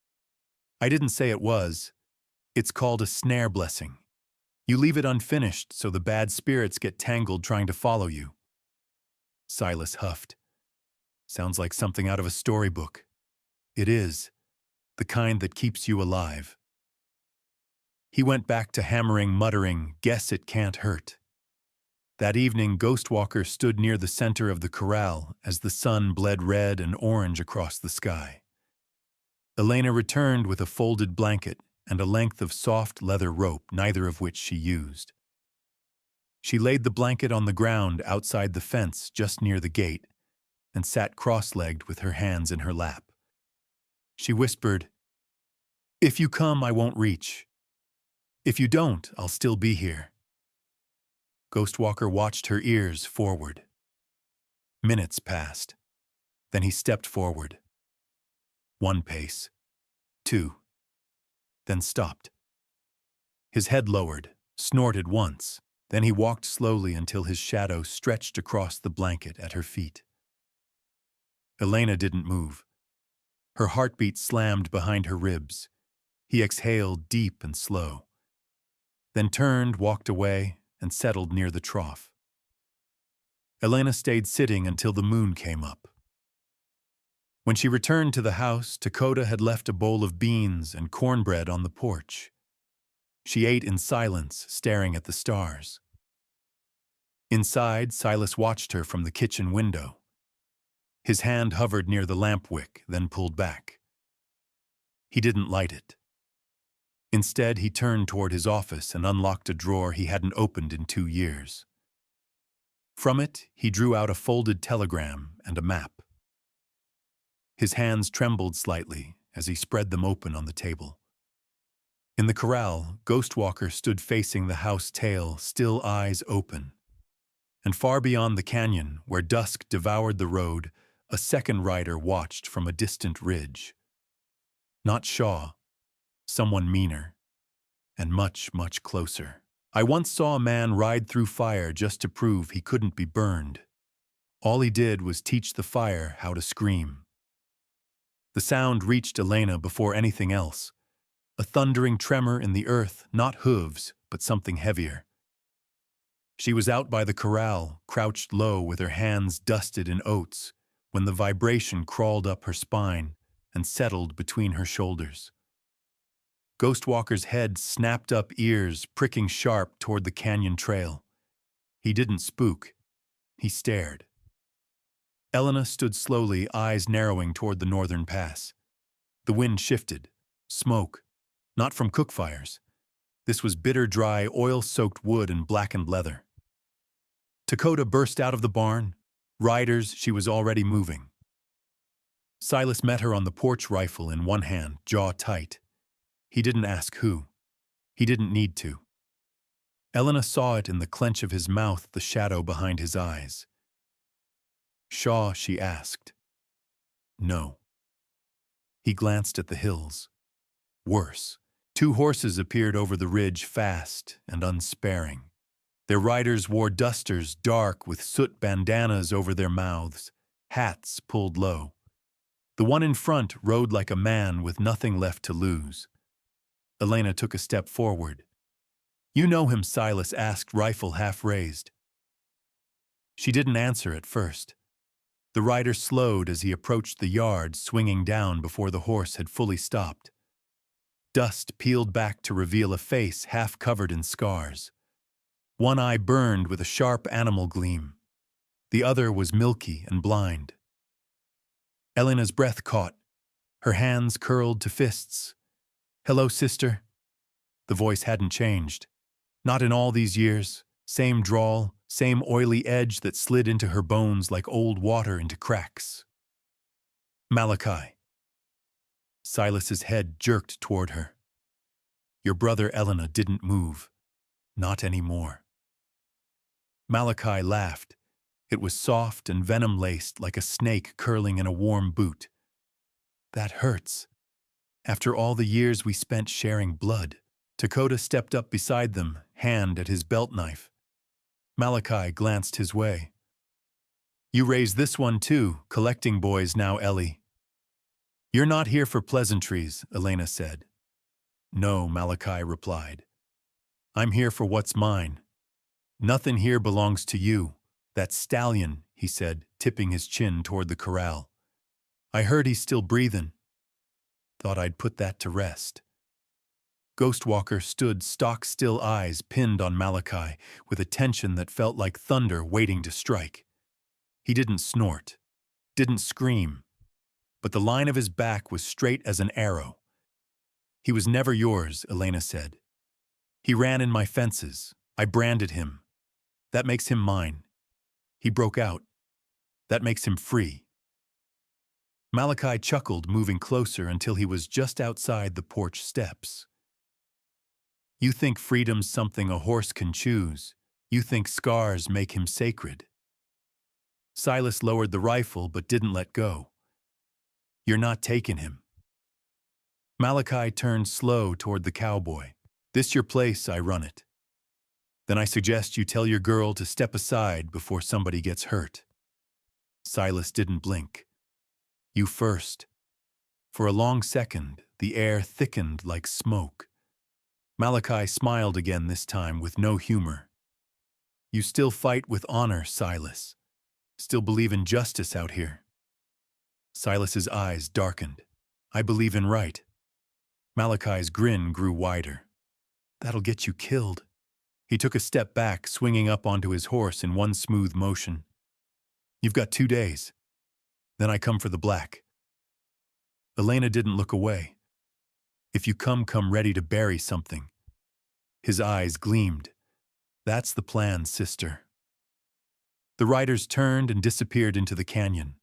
"I didn't say it was. It's called a snare blessing. You leave it unfinished so the bad spirits get tangled trying to follow you." Silas huffed. "Sounds like something out of a storybook." "It is. The kind that keeps you alive." He went back to hammering, muttering, "Guess it can't hurt." That evening, Ghostwalker stood near the center of the corral as the sun bled red and orange across the sky. Elena returned with a folded blanket and a length of soft leather rope, neither of which she used. She laid the blanket on the ground outside the fence just near the gate and sat cross-legged with her hands in her lap. She whispered, "If you come, I won't reach. If you don't, I'll still be here." Ghostwalker watched her ears forward. Minutes passed. Then he stepped forward. 1 pace. 2. Then stopped. His head lowered, snorted once. Then he walked slowly until his shadow stretched across the blanket at her feet. Elena didn't move. Her heartbeat slammed behind her ribs. He exhaled deep and slow. Then turned, walked away, and settled near the trough. Elena stayed sitting until the moon came up. When she returned to the house, Dakota had left a bowl of beans and cornbread on the porch. She ate in silence, staring at the stars. Inside, Silas watched her from the kitchen window. His hand hovered near the lamp wick, then pulled back. He didn't light it. Instead, he turned toward his office and unlocked a drawer he hadn't opened in 2 years. From it, he drew out a folded telegram and a map. His hands trembled slightly as he spread them open on the table. In the corral, Ghostwalker stood facing the house tail, still eyes open. And far beyond the canyon, where dusk devoured the road, a second rider watched from a distant ridge. Not Shaw, someone meaner, and much, much closer. I once saw a man ride through fire just to prove he couldn't be burned. All he did was teach the fire how to scream. The sound reached Elena before anything else. A thundering tremor in the earth, not hooves, but something heavier. She was out by the corral, crouched low with her hands dusted in oats, when the vibration crawled up her spine and settled between her shoulders. Ghostwalker's head snapped up, ears pricking sharp toward the canyon trail. He didn't spook. He stared. Elena stood slowly, eyes narrowing toward the northern pass. The wind shifted. Smoke. Not from cook fires. This was bitter, dry, oil-soaked wood and blackened leather. Dakota burst out of the barn. Riders, she was already moving. Silas met her on the porch, rifle in one hand, jaw tight. He didn't ask who. He didn't need to. Elena saw it in the clench of his mouth, the shadow behind his eyes. Shaw, she asked. No. He glanced at the hills. Worse. 2 horses appeared over the ridge, fast and unsparing. Their riders wore dusters, dark with soot bandanas over their mouths, hats pulled low. The one in front rode like a man with nothing left to lose. Elena took a step forward. You know him, Silas asked, rifle half raised. She didn't answer at first. The rider slowed as he approached the yard, swinging down before the horse had fully stopped. Dust peeled back to reveal a face half covered in scars. One eye burned with a sharp animal gleam. The other was milky and blind. Elena's breath caught. Her hands curled to fists. Hello, sister. The voice hadn't changed. Not in all these years. Same drawl, same oily edge that slid into her bones like old water into cracks. Malachi. Silas's head jerked toward her. Your brother Elena didn't move. Not anymore. Malachi laughed. It was soft and venom-laced like a snake curling in a warm boot. That hurts. After all the years we spent sharing blood. Dakota stepped up beside them, hand at his belt knife. Malachi glanced his way. You raised this one too, collecting boys now, Ellie. You're not here for pleasantries, Elena said. No, Malachi replied. I'm here for what's mine. Nothing here belongs to you. That Stallion, he said, tipping his chin toward the corral. I heard he's still breathing. Thought I'd put that to rest. Ghostwalker stood stock-still, eyes pinned on Malachi, with a tension that felt like thunder waiting to strike. He didn't snort, didn't scream, but the line of his back was straight as an arrow. He was never yours, Elena said. He ran in my fences. I branded him. That makes him mine. He broke out. That makes him free. Malachi chuckled, moving closer until he was just outside the porch steps. You think freedom's something a horse can choose. You think scars make him sacred. Silas lowered the rifle but didn't let go. You're not taking him. Malachi turned slow toward the cowboy. This your place, I run it. Then I suggest you tell your girl to step aside before somebody gets hurt. Silas didn't blink. You first. For a long second, the air thickened like smoke. Malachi smiled again, this time with no humor. You still fight with honor, Silas. Still believe in justice out here. Silas's eyes darkened. I believe in right. Malachi's grin grew wider. That'll get you killed. He took a step back, swinging up onto his horse in one smooth motion. You've got 2 days. Then I come for the black. Elena didn't look away. If you come ready to bury something. His eyes gleamed. That's the plan, sister. The riders turned and disappeared into the canyon.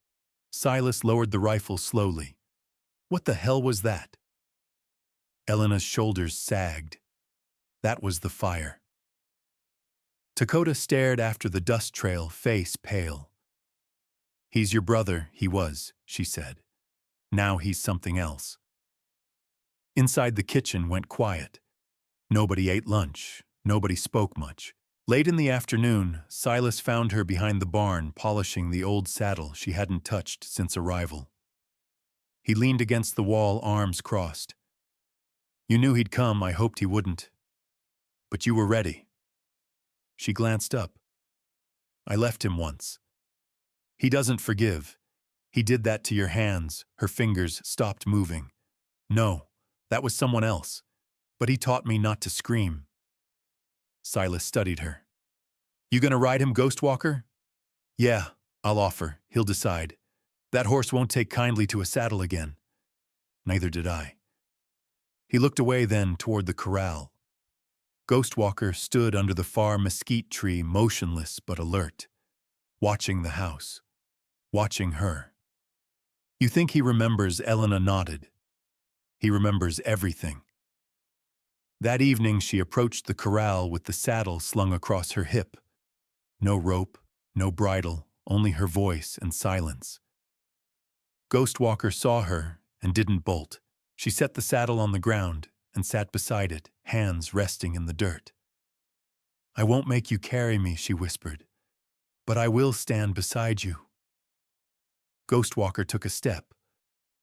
Silas lowered the rifle slowly. What the hell was that? Elena's shoulders sagged. That was the fire. Dakota stared after the dust trail, face pale. He's your brother, he was, she said. Now he's something else. Inside the kitchen went quiet. Nobody ate lunch. Nobody spoke much. Late in the afternoon, Silas found her behind the barn polishing the old saddle she hadn't touched since arrival. He leaned against the wall, arms crossed. "You knew he'd come, I hoped he wouldn't. But you were ready." She glanced up. "I left him once. He doesn't forgive. He did that to your hands." Her fingers stopped moving. "No, that was someone else. But he taught me not to scream." Silas studied her. "You gonna ride him, Ghost Walker?" "Yeah, I'll offer. He'll decide. That horse won't take kindly to a saddle again." "Neither did I." He looked away then toward the corral. Ghost Walker stood under the far mesquite tree, motionless but alert, watching the house, watching her. "You think he remembers?" Elena nodded. "He remembers everything." That evening she approached the corral with the saddle slung across her hip. No rope, no bridle, only her voice and silence. Ghost Walker saw her and didn't bolt. She set the saddle on the ground and sat beside it, hands resting in the dirt. "I won't make you carry me," she whispered, "but I will stand beside you." Ghost Walker took a step,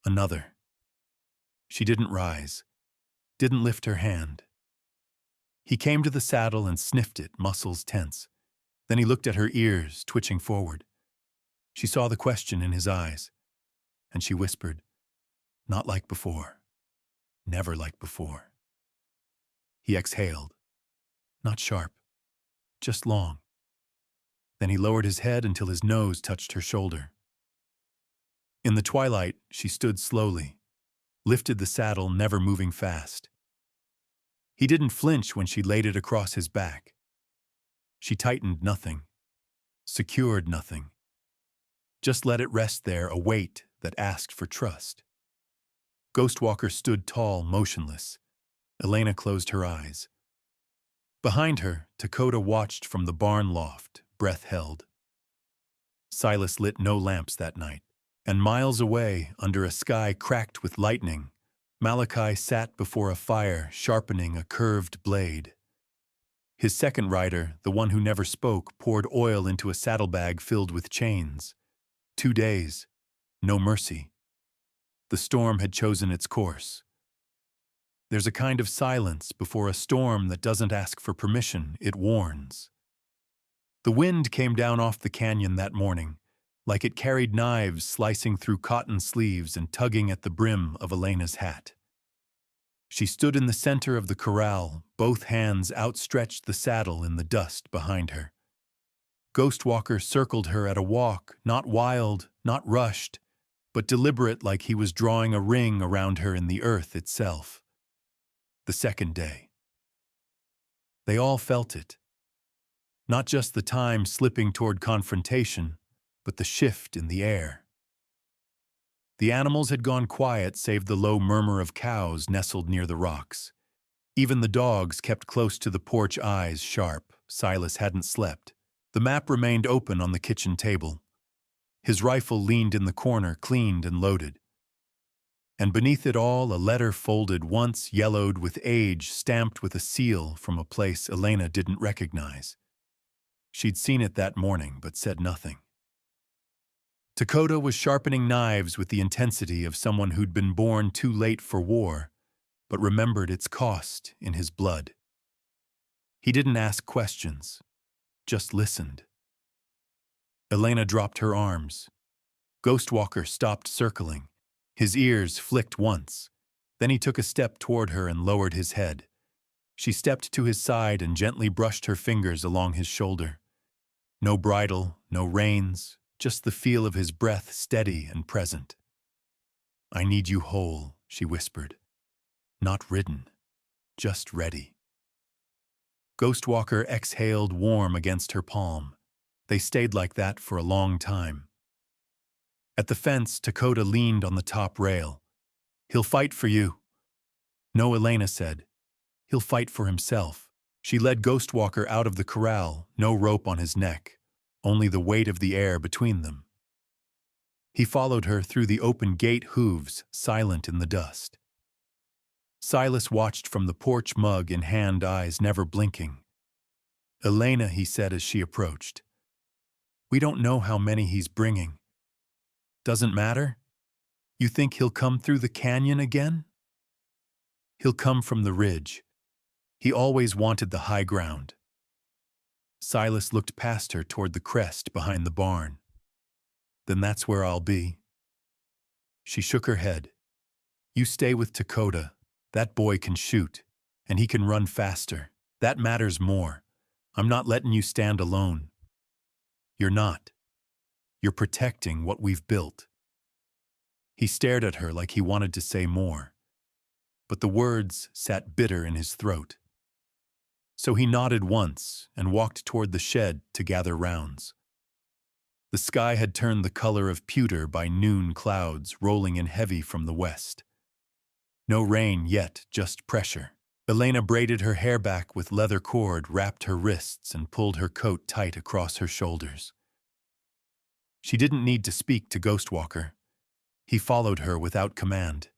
another. She didn't rise, didn't lift her hand. He came to the saddle and sniffed it, muscles tense. Then he looked at her ears, twitching forward. She saw the question in his eyes, and she whispered, "Not like before. Never like before." He exhaled. Not sharp, just long. Then he lowered his head until his nose touched her shoulder. In the twilight, she stood slowly, lifted the saddle, never moving fast. He didn't flinch when she laid it across his back. She tightened nothing, secured nothing. Just let it rest there, a weight that asked for trust. Ghost Walker stood tall, motionless. Elena closed her eyes. Behind her, Dakota watched from the barn loft, breath held. Silas lit no lamps that night, and miles away, under a sky cracked with lightning, Malachi sat before a fire, sharpening a curved blade. His second rider, the one who never spoke, poured oil into a saddlebag filled with chains. 2 days, no mercy. The storm had chosen its course. There's a kind of silence before a storm that doesn't ask for permission, it warns. The wind came down off the canyon that morning, like it carried knives slicing through cotton sleeves and tugging at the brim of Elena's hat. She stood in the center of the corral, both hands outstretched, the saddle in the dust behind her. Ghost Walker circled her at a walk, not wild, not rushed, but deliberate, like he was drawing a ring around her in the earth itself. The second day. They all felt it. Not just the time slipping toward confrontation, but the shift in the air. The animals had gone quiet save the low murmur of cows nestled near the rocks. Even the dogs kept close to the porch, eyes sharp. Silas hadn't slept. The map remained open on the kitchen table. His rifle leaned in the corner, cleaned and loaded. And beneath it all, a letter folded once, yellowed with age, stamped with a seal from a place Elena didn't recognize. She'd seen it that morning, but said nothing. Dakota was sharpening knives with the intensity of someone who'd been born too late for war, but remembered its cost in his blood. He didn't ask questions, just listened. Elena dropped her arms. Ghost Walker stopped circling. His ears flicked once. Then he took a step toward her and lowered his head. She stepped to his side and gently brushed her fingers along his shoulder. No bridle, no reins, just the feel of his breath, steady and present. "I need you whole," she whispered. "Not ridden, just ready." Ghost Walker exhaled, warm against her palm. They stayed like that for a long time. At the fence, Dakota leaned on the top rail. "He'll fight for you." "No," Elena said. "He'll fight for himself." She led Ghost Walker out of the corral, no rope on his neck, only the weight of the air between them. He followed her through the open gate, hooves silent in the dust. Silas watched from the porch, mug in hand, eyes never blinking. Elena, he said as she approached. We don't know how many he's bringing. Doesn't matter? You think he'll come through the canyon again? He'll come from the ridge. He always wanted the high ground. Silas looked past her toward the crest behind the barn. Then that's where I'll be. She shook her head. You stay with Dakota. That boy can shoot, and he can run faster. That matters more. I'm not letting you stand alone. You're not. You're protecting what we've built. He stared at her like he wanted to say more, but the words sat bitter in his throat. So he nodded once and walked toward the shed to gather rounds. The sky had turned the color of pewter by noon clouds rolling in heavy from the west. No rain yet, just pressure. Elena braided her hair back with leather cord, wrapped her wrists, and pulled her coat tight across her shoulders. She didn't need to speak to Ghostwalker. He followed her without command.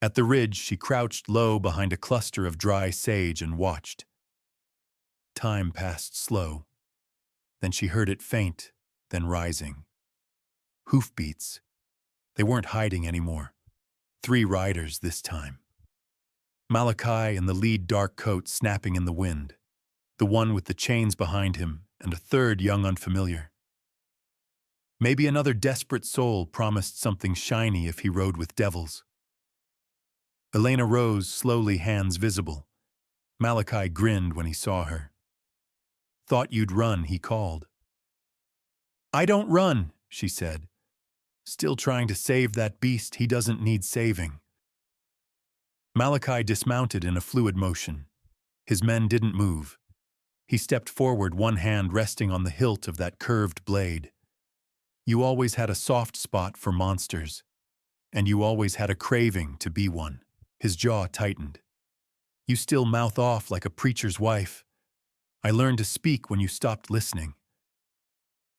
At the ridge, she crouched low behind a cluster of dry sage and watched. Time passed slow. Then she heard it faint, then rising. Hoofbeats. They weren't hiding anymore. 3 riders this time. Malachi in the lead dark coat snapping in the wind, the one with the chains behind him, and a third young unfamiliar. Maybe another desperate soul promised something shiny if he rode with devils. Elena rose, slowly, hands visible. Malachi grinned when he saw her. Thought you'd run, he called. I don't run, she said. Still trying to save that beast, he doesn't need saving. Malachi dismounted in a fluid motion. His men didn't move. He stepped forward, one hand resting on the hilt of that curved blade. You always had a soft spot for monsters, and you always had a craving to be one. His jaw tightened. You still mouth off like a preacher's wife. I learned to speak when you stopped listening.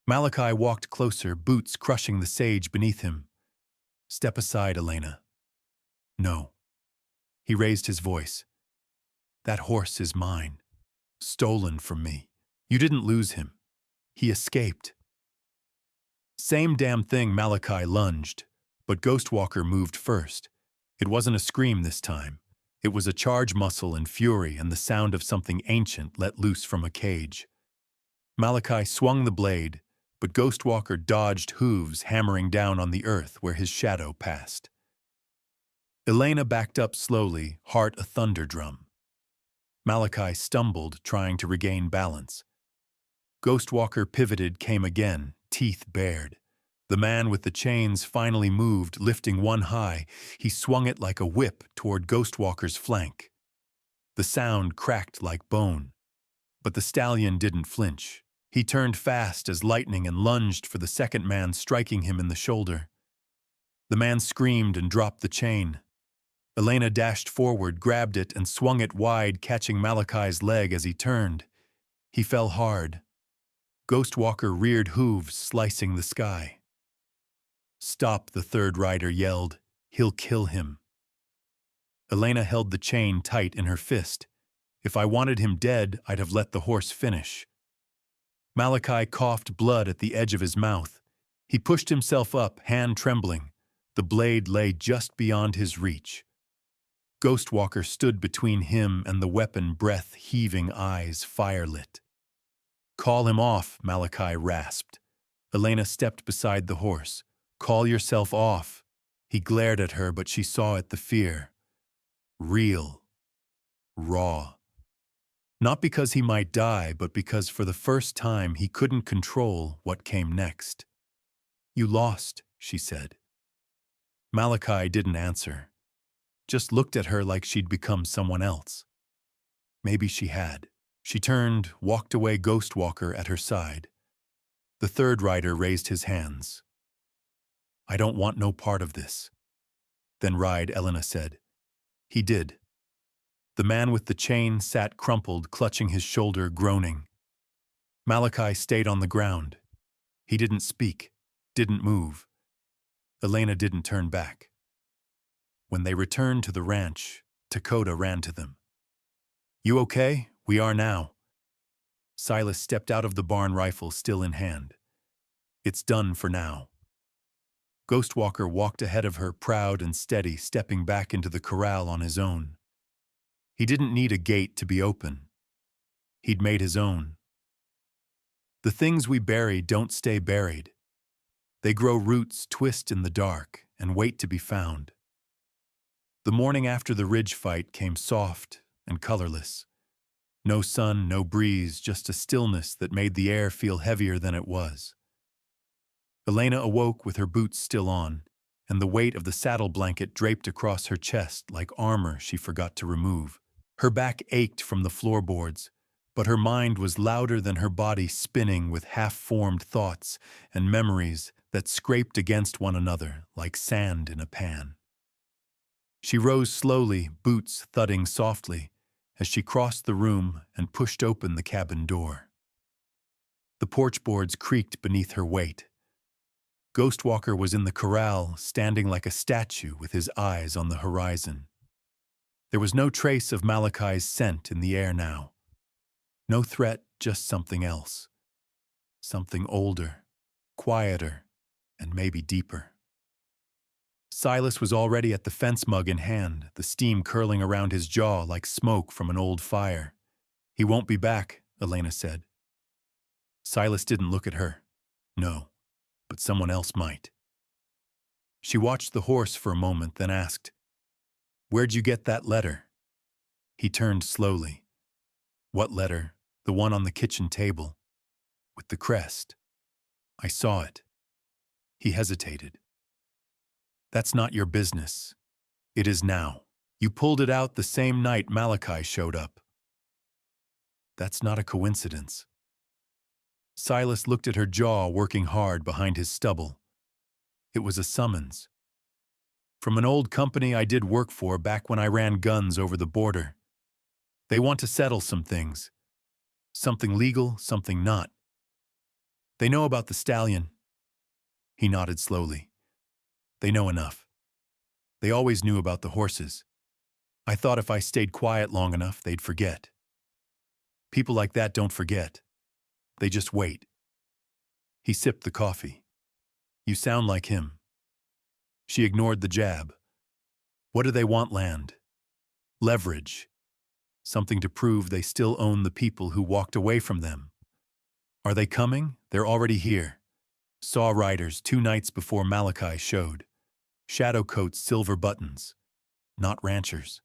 Malachi walked closer, boots crushing the sage beneath him. Step aside, Elena. No. He raised his voice. That horse is mine. Stolen from me. You didn't lose him. He escaped. Same damn thing, Malachi lunged, but Ghostwalker moved first. It wasn't a scream this time. It was a charge muscle and fury and the sound of something ancient let loose from a cage. Malachi swung the blade, but Ghostwalker dodged hooves hammering down on the earth where his shadow passed. Elena backed up slowly, heart a thunder drum. Malachi stumbled, trying to regain balance. Ghostwalker pivoted, came again, teeth bared. The man with the chains finally moved, lifting one high. He swung it like a whip toward Ghostwalker's flank. The sound cracked like bone, but the stallion didn't flinch. He turned fast as lightning and lunged for the second man, striking him in the shoulder. The man screamed and dropped the chain. Elena dashed forward, grabbed it, and swung it wide, catching Malachi's leg as he turned. He fell hard. Ghostwalker reared hooves, slicing the sky. Stop, the third rider yelled. He'll kill him. Elena held the chain tight in her fist. If I wanted him dead, I'd have let the horse finish. Malachi coughed blood at the edge of his mouth. He pushed himself up, hand trembling. The blade lay just beyond his reach. Ghostwalker stood between him and the weapon, breath heaving, eyes firelit. Call him off, Malachi rasped. Elena stepped beside the horse. Call yourself off. He glared at her, but she saw it, the fear. Real. Raw. Not because he might die, but because for the first time he couldn't control what came next. You lost, she said. Malachi didn't answer. Just looked at her like she'd become someone else. Maybe she had. She turned, walked away, Ghostwalker at her side. The third rider raised his hands. I don't want no part of this. Then ride, Elena said. He did. The man with the chain sat crumpled, clutching his shoulder, groaning. Malachi stayed on the ground. He didn't speak, didn't move. Elena didn't turn back. When they returned to the ranch, Dakota ran to them. You okay? We are now. Silas stepped out of the barn, rifle still in hand. It's done for now. Ghostwalker walked ahead of her, proud and steady, stepping back into the corral on his own. He didn't need a gate to be open. He'd made his own. The things we bury don't stay buried. They grow roots, twist in the dark, and wait to be found. The morning after the ridge fight came soft and colorless. No sun, no breeze, just a stillness that made the air feel heavier than it was. Elena awoke with her boots still on, and the weight of the saddle blanket draped across her chest like armor she forgot to remove. Her back ached from the floorboards, but her mind was louder than her body, spinning with half-formed thoughts and memories that scraped against one another like sand in a pan. She rose slowly, boots thudding softly, as she crossed the room and pushed open the cabin door. The porch boards creaked beneath her weight. Ghostwalker was in the corral, standing like a statue with his eyes on the horizon. There was no trace of Malachi's scent in the air now. No threat, just something else. Something older, quieter, and maybe deeper. Silas was already at the fence mug in hand, the steam curling around his jaw like smoke from an old fire. "He won't be back," Elena said. Silas didn't look at her. No, but someone else might. She watched the horse for a moment, then asked, "Where'd you get that letter?" He turned slowly. "What letter?" "The one on the kitchen table, with the crest. I saw it." He hesitated. "That's not your business. It is now. You pulled it out the same night Malachi showed up." "That's not a coincidence." Silas looked at her jaw, working hard behind his stubble. "It was a summons. From an old company I did work for back when I ran guns over the border. They want to settle some things. Something legal, something not. They know about the Stallion." He nodded slowly. "They know enough. They always knew about the horses. I thought if I stayed quiet long enough, they'd forget. People like that don't forget. They just wait." He sipped the coffee. "You sound like him." She ignored the jab. "What do they want? Land? Leverage? Something to prove they still own the people who walked away from them. Are they coming? They're already here. Saw riders 2 nights before Malachi showed. Shadow coats, silver buttons. Not ranchers."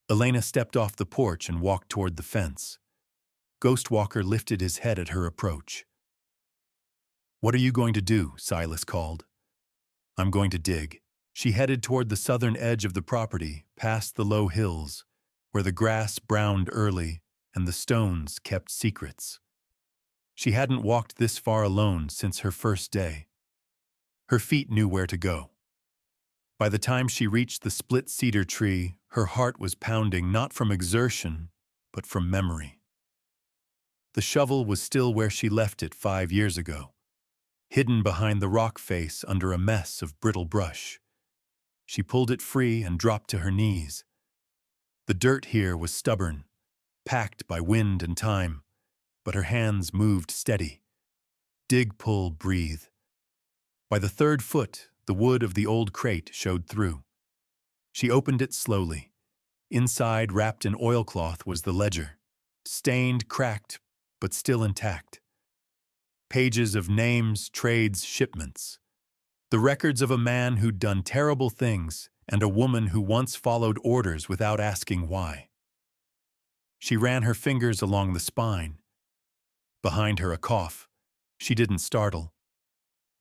Elena stepped off the porch and walked toward the fence. Ghostwalker lifted his head at her approach. "What are you going to do?" Silas called. "I'm going to dig." She headed toward the southern edge of the property, past the low hills, where the grass browned early and the stones kept secrets. She hadn't walked this far alone since her first day. Her feet knew where to go. By the time she reached the split cedar tree, her heart was pounding not from exertion, but from memory. The shovel was still where she left it 5 years ago, hidden behind the rock face under a mess of brittle brush. She pulled it free and dropped to her knees. The dirt here was stubborn, packed by wind and time, but her hands moved steady. Dig, pull, breathe. By the 3rd foot, the wood of the old crate showed through. She opened it slowly. Inside, wrapped in oilcloth, was the ledger. Stained, cracked, but still intact. Pages of names, trades, shipments. The records of a man who'd done terrible things and a woman who once followed orders without asking why. She ran her fingers along the spine. Behind her, a cough. She didn't startle.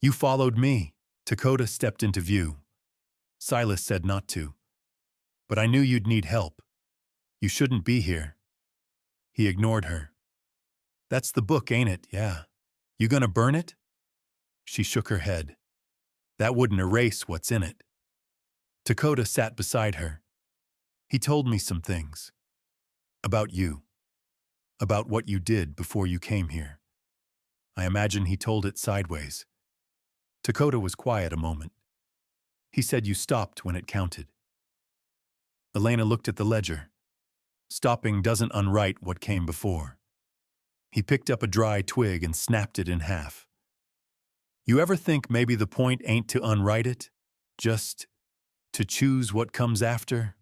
"You followed me." Dakota stepped into view. Silas said not to. "But I knew you'd need help. You shouldn't be here." He ignored her. "That's the book, ain't it? Yeah. You gonna burn it?" She shook her head. "That wouldn't erase what's in it." Dakota sat beside her. "He told me some things. About you. About what you did before you came here. I imagine he told it sideways." Dakota was quiet a moment. "He said you stopped when it counted." Elena looked at the ledger. Stopping doesn't unwrite what came before. He picked up a dry twig and snapped it in half. You ever think maybe the point ain't to unwrite it, just to choose what comes after?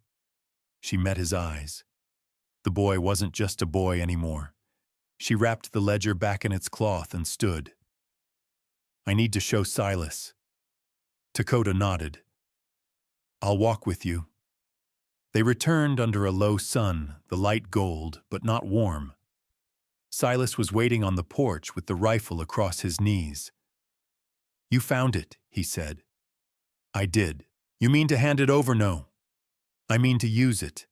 She met his eyes. The boy wasn't just a boy anymore. She wrapped the ledger back in its cloth and stood. I need to show Silas. Dakota nodded. I'll walk with you. They returned under a low sun, the light gold, but not warm. Silas was waiting on the porch with the rifle across his knees. You found it, he said. I did. You mean to hand it over? No. I mean to use it.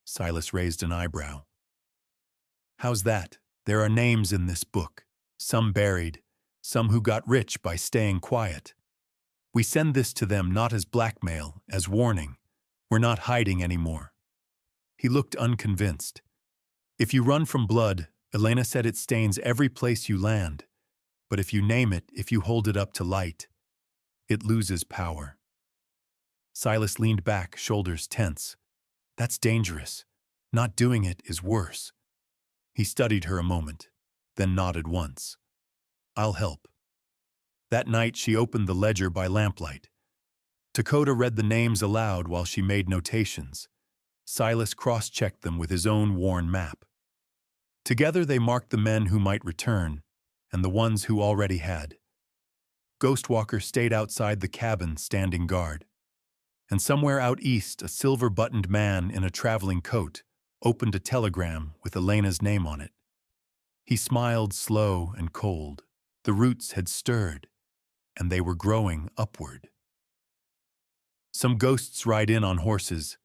Silas raised an eyebrow. How's that? There are names in this book, some buried, some who got rich by staying quiet. We send this to them not as blackmail, as warning. We're not hiding anymore. He looked unconvinced. If you run from blood, Elena said it stains every place you land. But if you name it, if you hold it up to light, it loses power. Silas leaned back, shoulders tense. That's dangerous. Not doing it is worse. He studied her a moment, then nodded once. I'll help. That night she opened the ledger by lamplight. Dakota read the names aloud while she made notations. Silas cross-checked them with his own worn map. Together they marked the men who might return, and the ones who already had. Ghostwalker stayed outside the cabin standing guard. And somewhere out east, a silver-buttoned man in a traveling coat opened a telegram with Elena's name on it. He smiled slow and cold. The roots had stirred, and they were growing upward. Some ghosts ride in on horses.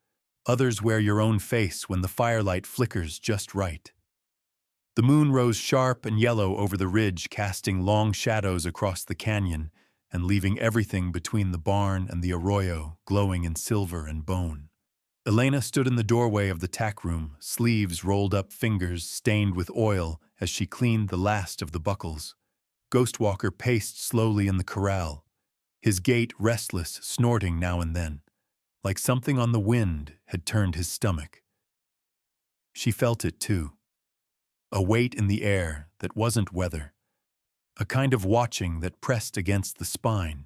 Others wear your own face when the firelight flickers just right. The moon rose sharp and yellow over the ridge, casting long shadows across the canyon and leaving everything between the barn and the arroyo glowing in silver and bone. Elena stood in the doorway of the tack room, sleeves rolled up, fingers stained with oil as she cleaned the last of the buckles. Ghostwalker paced slowly in the corral, his gait restless, snorting now and then, like something on the wind had turned his stomach. She felt it too. A weight in the air that wasn't weather, a kind of watching that pressed against the spine.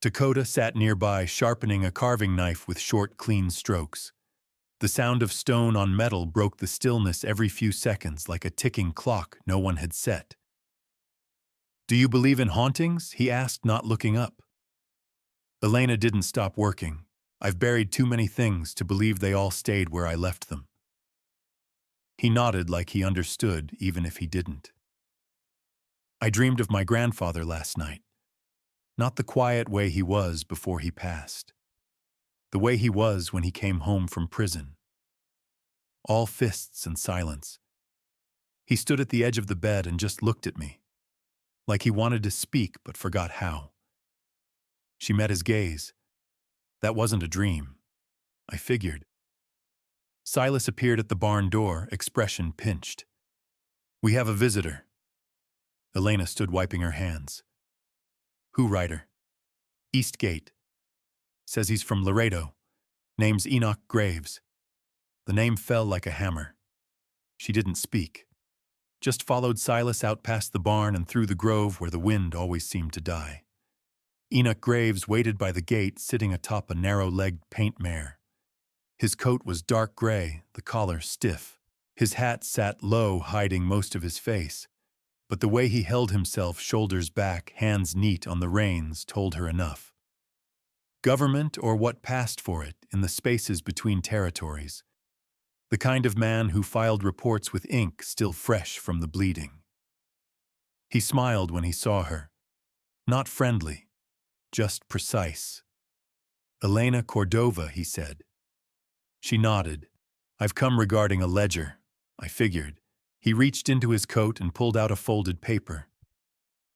Dakota sat nearby, sharpening a carving knife with short, clean strokes. The sound of stone on metal broke the stillness every few seconds like a ticking clock no one had set. Do you believe in hauntings? He asked, not looking up. Elena didn't stop working. I've buried too many things to believe they all stayed where I left them. He nodded like he understood, even if he didn't. I dreamed of my grandfather last night. Not the quiet way he was before he passed. The way he was when he came home from prison. All fists and silence. He stood at the edge of the bed and just looked at me, like he wanted to speak but forgot how. She met his gaze. That wasn't a dream. I figured. Silas appeared at the barn door, expression pinched. We have a visitor. Elena stood wiping her hands. Who writer? Eastgate. Says he's from Laredo. Name's Enoch Graves. The name fell like a hammer. She didn't speak. Just followed Silas out past the barn and through the grove where the wind always seemed to die. Enoch Graves waited by the gate, sitting atop a narrow-legged paint mare. His coat was dark gray, the collar stiff. His hat sat low, hiding most of his face. But the way he held himself, shoulders back, hands neat on the reins, told her enough. Government or what passed for it in the spaces between territories. The kind of man who filed reports with ink still fresh from the bleeding. He smiled when he saw her. Not friendly, just precise. Elena Cordova, he said. She nodded. I've come regarding a ledger, I figured. He reached into his coat and pulled out a folded paper.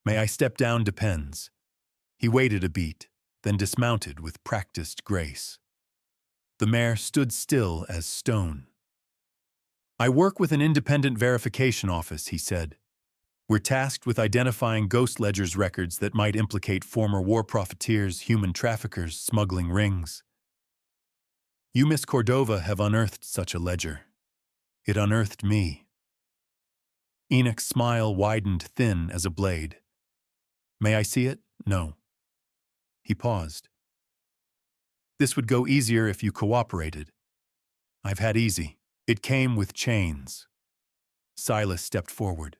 May I step down? Depends. He waited a beat, then dismounted with practiced grace. The mare stood still as stone. I work with an independent verification office, he said. We're tasked with identifying ghost ledgers records that might implicate former war profiteers, human traffickers, smuggling rings. You, Miss Cordova, have unearthed such a ledger. It unearthed me. Enoch's smile widened thin as a blade. May I see it? No. He paused. This would go easier if you cooperated. I've had easy. It came with chains. Silas stepped forward.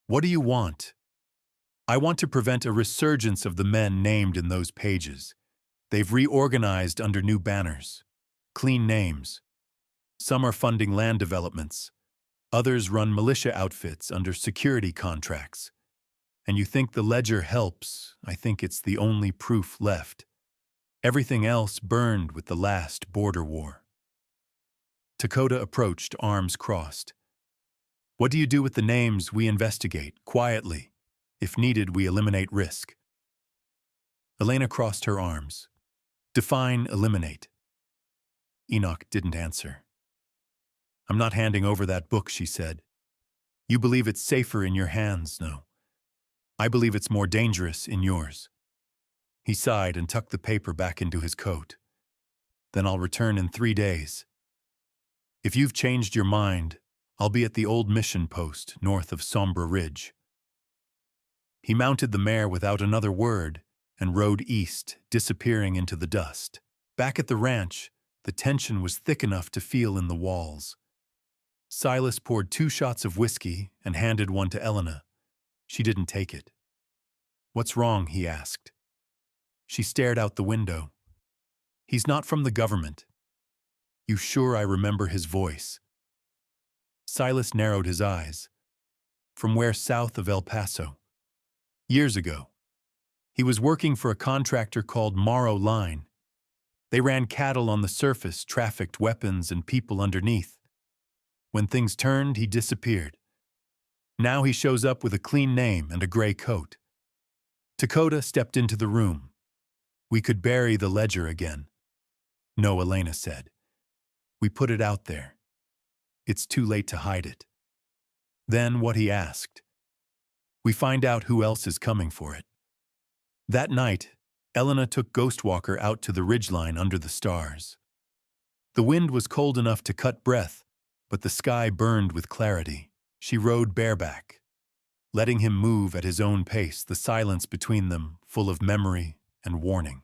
What do you want? I want to prevent a resurgence of the men named in those pages. They've reorganized under new banners. Clean names. Some are funding land developments. Others run militia outfits under security contracts. And you think the ledger helps? I think it's the only proof left. Everything else burned with the last border war. Dakota approached, arms crossed. What do you do with the names? We investigate, quietly. If needed, we eliminate risk. Elena crossed her arms. Define eliminate. Enoch didn't answer. I'm not handing over that book, she said. You believe it's safer in your hands, no. I believe it's more dangerous in yours. He sighed and tucked the paper back into his coat. Then I'll return in 3 days. If you've changed your mind, I'll be at the old mission post north of Sombra Ridge. He mounted the mare without another word and rode east, disappearing into the dust. Back at the ranch, the tension was thick enough to feel in the walls. Silas poured 2 shots of whiskey and handed one to Elena. She didn't take it. What's wrong? He asked. She stared out the window. He's not from the government. You sure? I remember his voice. Silas narrowed his eyes. From where? South of El Paso. Years ago. He was working for a contractor called Morrow Line. They ran cattle on the surface, trafficked weapons and people underneath. When things turned, he disappeared. Now he shows up with a clean name and a gray coat. Dakota stepped into the room. We could bury the ledger again. No, Elena said. We put it out there. It's too late to hide it. Then what? He asked. We find out who else is coming for it. That night, Elena took Ghostwalker out to the ridgeline under the stars. The wind was cold enough to cut breath, but the sky burned with clarity. She rode bareback, letting him move at his own pace, the silence between them full of memory and warning.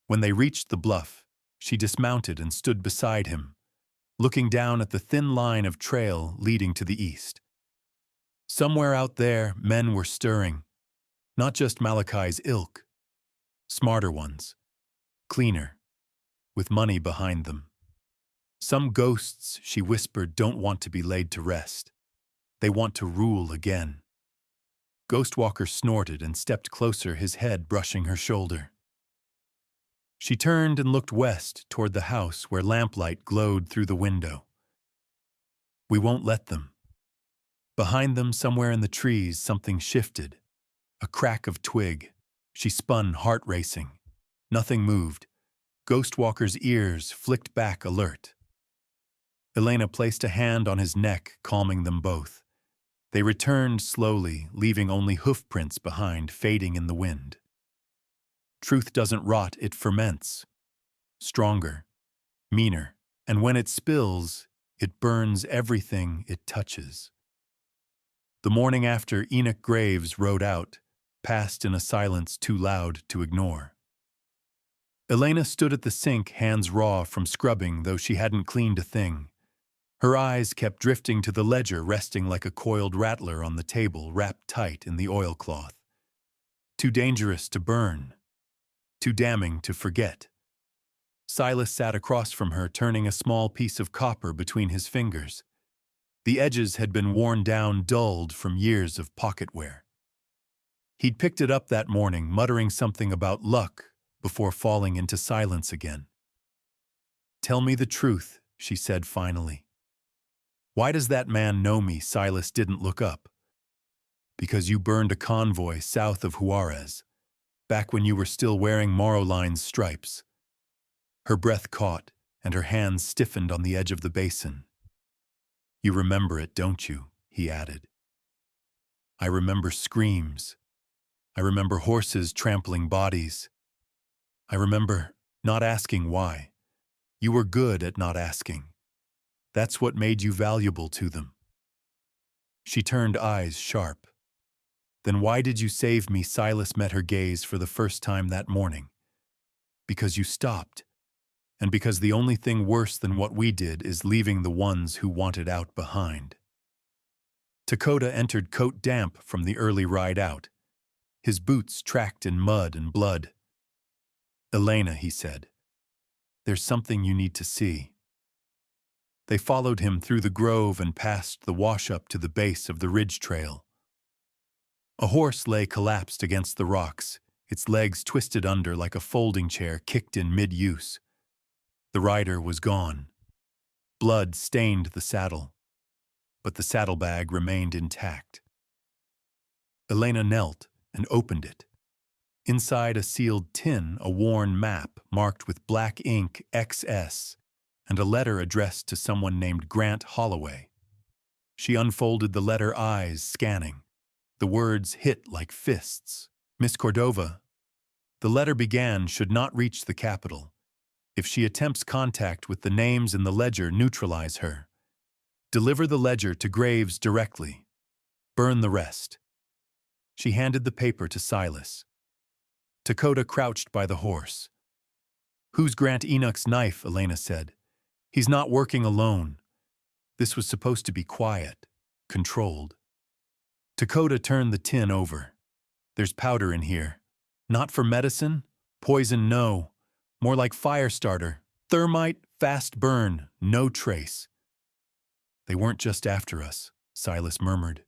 When they reached the bluff, she dismounted and stood beside him, looking down at the thin line of trail leading to the east. Somewhere out there, men were stirring, not just Malachi's ilk, smarter ones, cleaner, with money behind them. Some ghosts, she whispered, don't want to be laid to rest. They want to rule again. Ghostwalker snorted and stepped closer, his head brushing her shoulder. She turned and looked west toward the house where lamplight glowed through the window. We won't let them. Behind them, somewhere in the trees, something shifted. A crack of twig. She spun, heart racing. Nothing moved. Ghostwalker's ears flicked back, alert. Elena placed a hand on his neck, calming them both. They returned slowly, leaving only hoofprints behind, fading in the wind. Truth doesn't rot, it ferments. Stronger, meaner, and when it spills, it burns everything it touches. The morning after, Enoch Graves rode out, passed in a silence too loud to ignore. Elena stood at the sink, hands raw from scrubbing, though she hadn't cleaned a thing. Her eyes kept drifting to the ledger resting like a coiled rattler on the table, wrapped tight in the oilcloth. Too dangerous to burn. Too damning to forget. Silas sat across from her, turning a small piece of copper between his fingers. The edges had been worn down, dulled from years of pocketware. He'd picked it up that morning, muttering something about luck before falling into silence again. Tell me the truth, she said finally. Why does that man know me? Silas didn't look up. Because you burned a convoy south of Juarez, back when you were still wearing Morrowline's stripes. Her breath caught, and her hands stiffened on the edge of the basin. You remember it, don't you? He added. I remember screams. I remember horses trampling bodies. I remember not asking why. You were good at not asking. That's what made you valuable to them. She turned eyes sharp. Then why did you save me? Silas met her gaze for the first time that morning. Because you stopped. And because the only thing worse than what we did is leaving the ones who wanted out behind. Dakota entered coat damp from the early ride out, his boots tracked in mud and blood. Elena, he said, there's something you need to see. They followed him through the grove and past the wash-up to the base of the ridge trail. A horse lay collapsed against the rocks, its legs twisted under like a folding chair kicked in mid-use. The rider was gone. Blood stained the saddle, but the saddlebag remained intact. Elena knelt and opened it. Inside a sealed tin, a worn map marked with black ink XS and a letter addressed to someone named Grant Holloway. She unfolded the letter, eyes scanning. The words hit like fists. Miss Cordova. The letter began, should not reach the capital. If she attempts contact with the names in the ledger, neutralize her. Deliver the ledger to Graves directly. Burn the rest. She handed the paper to Silas. Dakota crouched by the horse. Who's Grant Enoch's knife? Elena said. He's not working alone. This was supposed to be quiet, controlled. Dakota turned the tin over. There's powder in here. Not for medicine? Poison, no. More like fire starter. Thermite, fast burn, no trace. They weren't just after us, Silas murmured.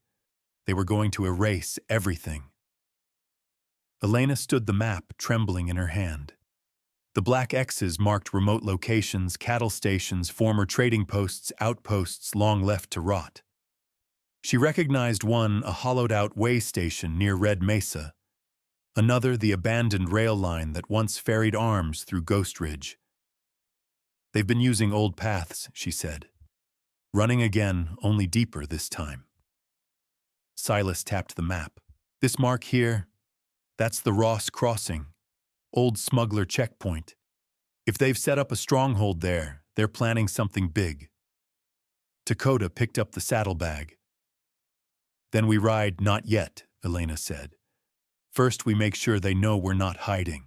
They were going to erase everything. Elena stood the map, trembling in her hand. The black X's marked remote locations, cattle stations, former trading posts, outposts long left to rot. She recognized one, a hollowed-out way station near Red Mesa. Another, the abandoned rail line that once ferried arms through Ghost Ridge. They've been using old paths, she said. Running again, only deeper this time. Silas tapped the map. This mark here, that's the Ross Crossing, old smuggler checkpoint. If they've set up a stronghold there, they're planning something big. Dakota picked up the saddlebag. Then we ride. Not yet, Elena said. First we make sure they know we're not hiding.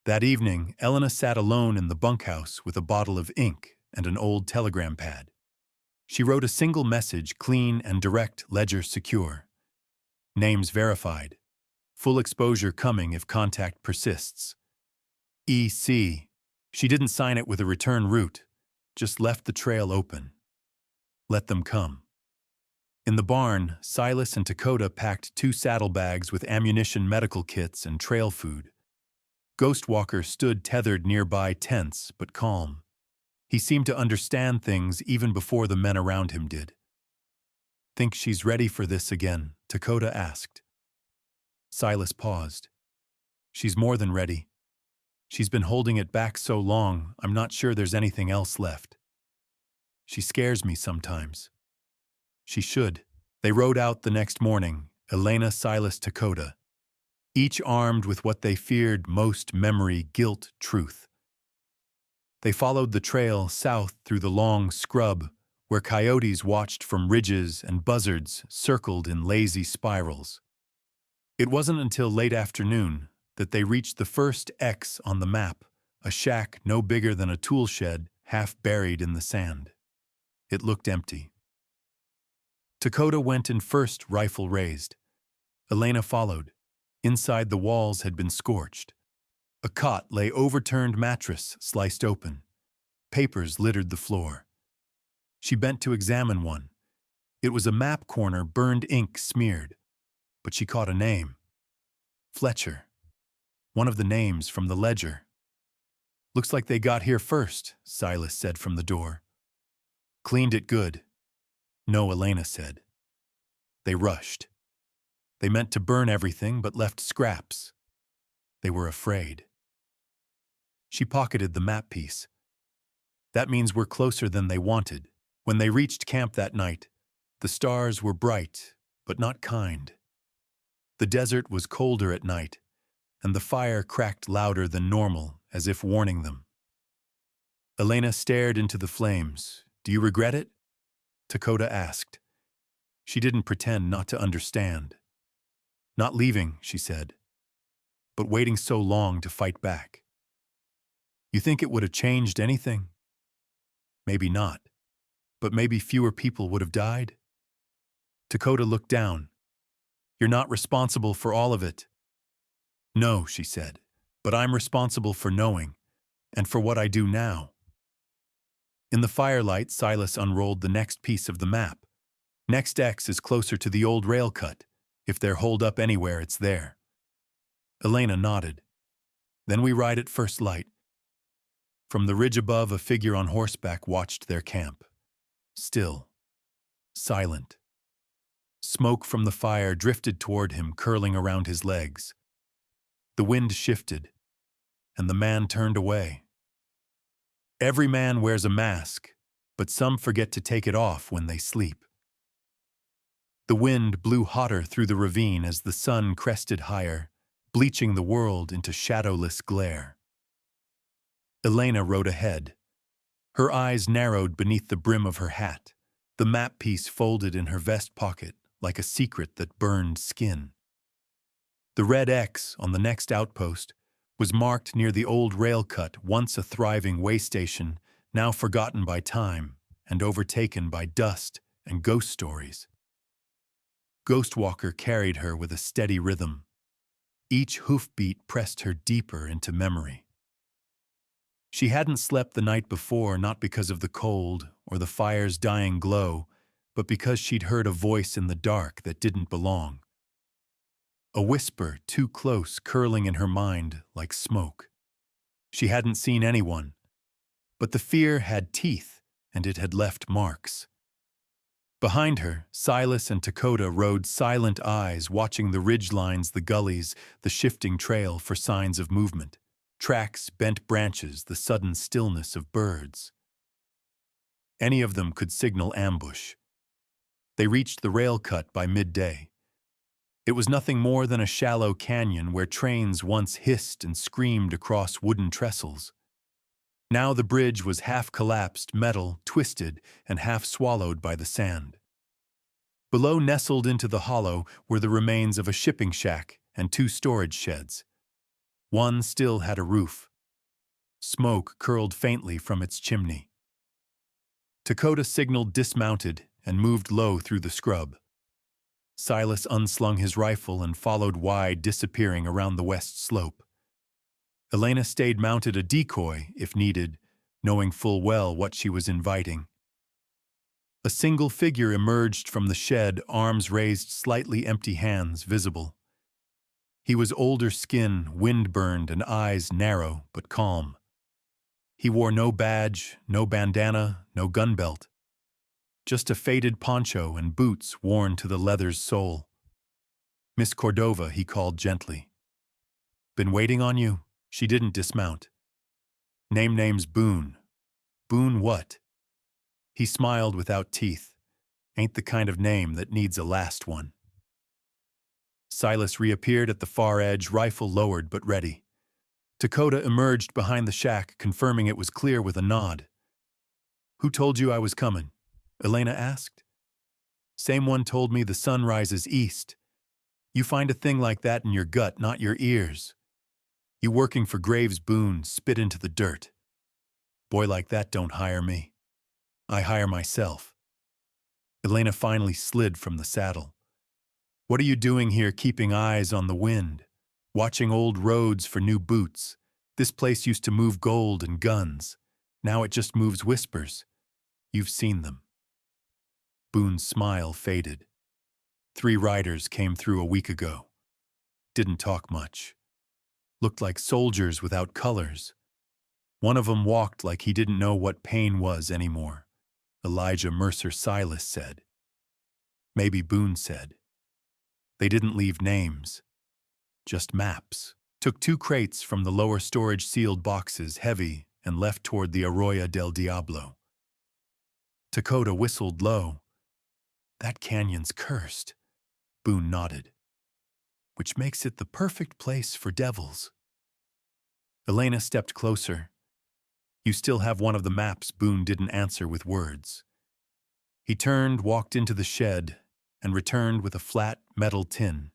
That evening, Elena sat alone in the bunkhouse with a bottle of ink and an old telegram pad. She wrote a single message, clean and direct, ledger secure. Names verified. Full exposure coming if contact persists. EC. She didn't sign it with a return route, just left the trail open. Let them come. In the barn, Silas and Dakota packed 2 saddlebags with ammunition, medical kits, and trail food. Ghostwalker stood tethered nearby, tense but calm. He seemed to understand things even before the men around him did. Think she's ready for this again? Dakota asked. Silas paused. She's more than ready. She's been holding it back so long, I'm not sure there's anything else left. She scares me sometimes. She should. They rode out the next morning, Elena, Silas, Dakota, each armed with what they feared most: memory, guilt, truth. They followed the trail south through the long scrub, where coyotes watched from ridges and buzzards circled in lazy spirals. It wasn't until late afternoon that they reached the first X on the map, a shack no bigger than a tool shed, half buried in the sand. It looked empty. Dakota went in first, rifle raised. Elena followed. Inside, the walls had been scorched. A cot lay, overturned mattress sliced open. Papers littered the floor. She bent to examine one. It was a map corner, burned ink smeared. But she caught a name. Fletcher. One of the names from the ledger. Looks like they got here first, Silas said from the door. Cleaned it good. No, Elena said. They rushed. They meant to burn everything but left scraps. They were afraid. She pocketed the map piece. That means we're closer than they wanted. When they reached camp that night, the stars were bright, but not kind. The desert was colder at night, and the fire cracked louder than normal, as if warning them. Elena stared into the flames. Do you regret it? Dakota asked. She didn't pretend not to understand. Not leaving, she said, but waiting so long to fight back. You think it would have changed anything? Maybe not, but maybe fewer people would have died? Dakota looked down. You're not responsible for all of it. No, she said, but I'm responsible for knowing, and for what I do now. In the firelight, Silas unrolled the next piece of the map. Next X is closer to the old rail cut. If they're holed up anywhere, it's there. Elena nodded. Then we ride at first light. From the ridge above, a figure on horseback watched their camp. Still. Silent. Smoke from the fire drifted toward him, curling around his legs. The wind shifted, and the man turned away. Every man wears a mask, but some forget to take it off when they sleep. The wind blew hotter through the ravine as the sun crested higher, bleaching the world into shadowless glare. Elena rode ahead. Her eyes narrowed beneath the brim of her hat, the map piece folded in her vest pocket like a secret that burned skin. The red X on the next outpost was marked near the old rail cut, once a thriving way station, now forgotten by time and overtaken by dust and ghost stories. Ghostwalker carried her with a steady rhythm. Each hoofbeat pressed her deeper into memory. She hadn't slept the night before, not because of the cold or the fire's dying glow, but because she'd heard a voice in the dark that didn't belong. A whisper too close, curling in her mind like smoke. She hadn't seen anyone, but the fear had teeth, and it had left marks. Behind her, Silas and Dakota rode silent eyes, watching the ridgelines, the gullies, the shifting trail for signs of movement. Tracks, bent branches, the sudden stillness of birds. Any of them could signal ambush. They reached the rail cut by midday. It was nothing more than a shallow canyon where trains once hissed and screamed across wooden trestles. Now the bridge was half-collapsed, metal, twisted, and half-swallowed by the sand. Below, nestled into the hollow, were the remains of a shipping shack and 2 storage sheds. One still had a roof. Smoke curled faintly from its chimney. Dakota signaled dismounted and moved low through the scrub. Silas unslung his rifle and followed wide, disappearing around the west slope. Elena stayed mounted, a decoy, if needed, knowing full well what she was inviting. A single figure emerged from the shed, arms raised, slightly empty hands visible. He was older skin, wind-burned, and eyes narrow but calm. He wore no badge, no bandana, no gun belt. Just a faded poncho and boots worn to the leather's sole. Miss Cordova, he called gently. Been waiting on you? She didn't dismount. Name's Boone. Boone what? He smiled without teeth. Ain't the kind of name that needs a last one. Silas reappeared at the far edge, rifle lowered but ready. Dakota emerged behind the shack, confirming it was clear with a nod. Who told you I was coming? Elena asked. Same one told me the sun rises east. You find a thing like that in your gut, not your ears. You working for Graves Boone, spit into the dirt. Boy like that don't hire me. I hire myself. Elena finally slid from the saddle. What are you doing here, keeping eyes on the wind? Watching old roads for new boots. This place used to move gold and guns. Now it just moves whispers. You've seen them. Boone's smile faded. 3 riders came through a week ago. Didn't talk much. Looked like soldiers without colors. One of them walked like he didn't know what pain was anymore. Elijah Mercer Silas said. Maybe Boone said. They didn't leave names. Just maps. Took 2 crates from the lower storage sealed boxes, heavy, and left toward the Arroyo del Diablo. Dakota whistled low. That canyon's cursed. Boone nodded. Which makes it the perfect place for devils. Elena stepped closer. You still have one of the maps. Boone didn't answer with words. He turned, walked into the shed, and returned with a flat metal tin.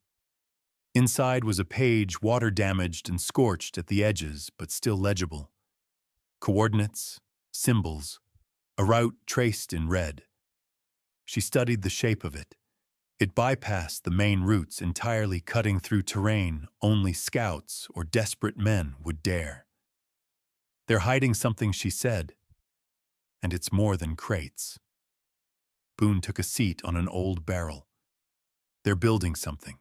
Inside was a page water-damaged and scorched at the edges, but still legible. Coordinates, symbols, a route traced in red. She studied the shape of it. It bypassed the main routes, entirely cutting through terrain only scouts or desperate men would dare. They're hiding something, she said, and it's more than crates. Boone took a seat on an old barrel. They're building something.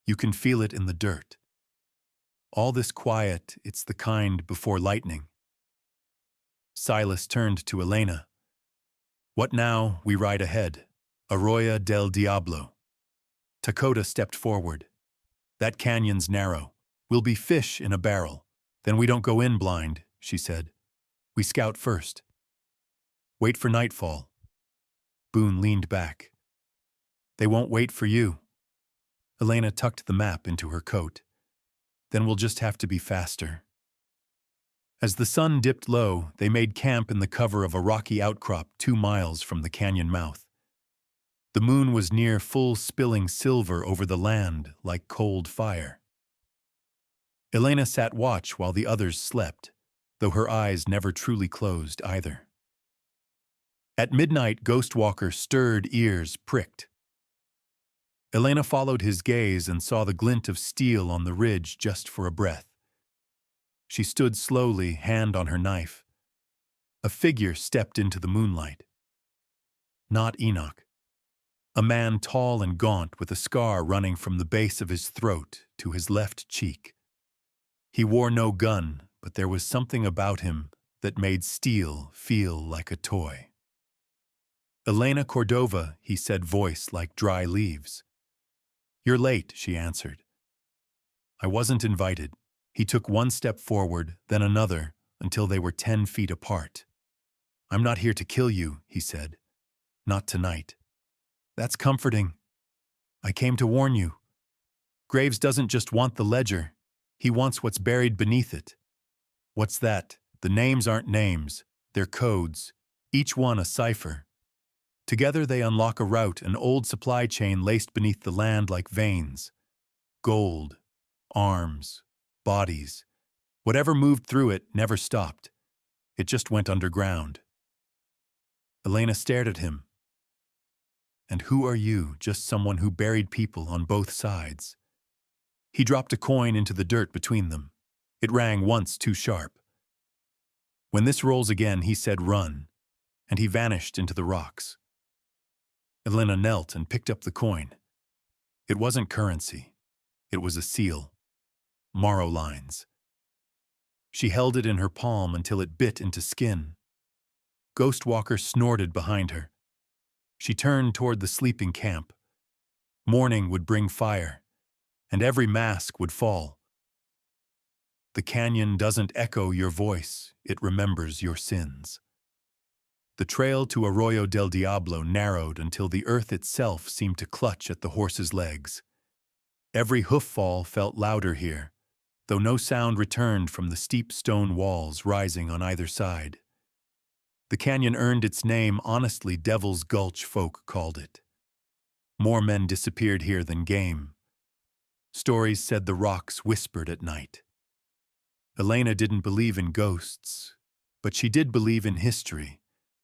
You can feel it in the dirt. All this quiet, it's the kind before lightning. Silas turned to Elena. What now? We ride ahead. Arroyo del Diablo. Dakota stepped forward. That canyon's narrow. We'll be fish in a barrel. Then we don't go in blind, she said. We scout first. Wait for nightfall. Boone leaned back. They won't wait for you. Elena tucked the map into her coat. Then we'll just have to be faster. As the sun dipped low, they made camp in the cover of a rocky outcrop 2 miles from the canyon mouth. The moon was near full, spilling silver over the land like cold fire. Elena sat watch while the others slept, though her eyes never truly closed either. At midnight, Ghostwalker stirred, ears pricked. Elena followed his gaze and saw the glint of steel on the ridge just for a breath. She stood slowly, hand on her knife. A figure stepped into the moonlight. Not Enoch. A man tall and gaunt with a scar running from the base of his throat to his left cheek. He wore no gun, but there was something about him that made steel feel like a toy. Elena Cordova, he said, voice like dry leaves. You're late, she answered. I wasn't invited. He took one step forward, then another, until they were 10 feet apart. I'm not here to kill you, he said. Not tonight. That's comforting. I came to warn you. Graves doesn't just want the ledger. He wants what's buried beneath it. What's that? The names aren't names. They're codes, each one a cipher. Together they unlock a route, an old supply chain laced beneath the land like veins. Gold, arms, bodies. Whatever moved through it never stopped. It just went underground. Elena stared at him. And who are you? Just someone who buried people on both sides. He dropped a coin into the dirt between them. It rang once too sharp. When this rolls again, he said, run, and he vanished into the rocks. Elena knelt and picked up the coin. It wasn't currency. It was a seal. Morrow lines. She held it in her palm until it bit into skin. Ghostwalker snorted behind her. She turned toward the sleeping camp. Morning would bring fire, and every mask would fall. The canyon doesn't echo your voice, it remembers your sins. The trail to Arroyo del Diablo narrowed until the earth itself seemed to clutch at the horse's legs. Every hoof fall felt louder here, though no sound returned from the steep stone walls rising on either side. The canyon earned its name honestly, Devil's Gulch, folk called it. More men disappeared here than game. Stories said the rocks whispered at night. Elena didn't believe in ghosts, but she did believe in history,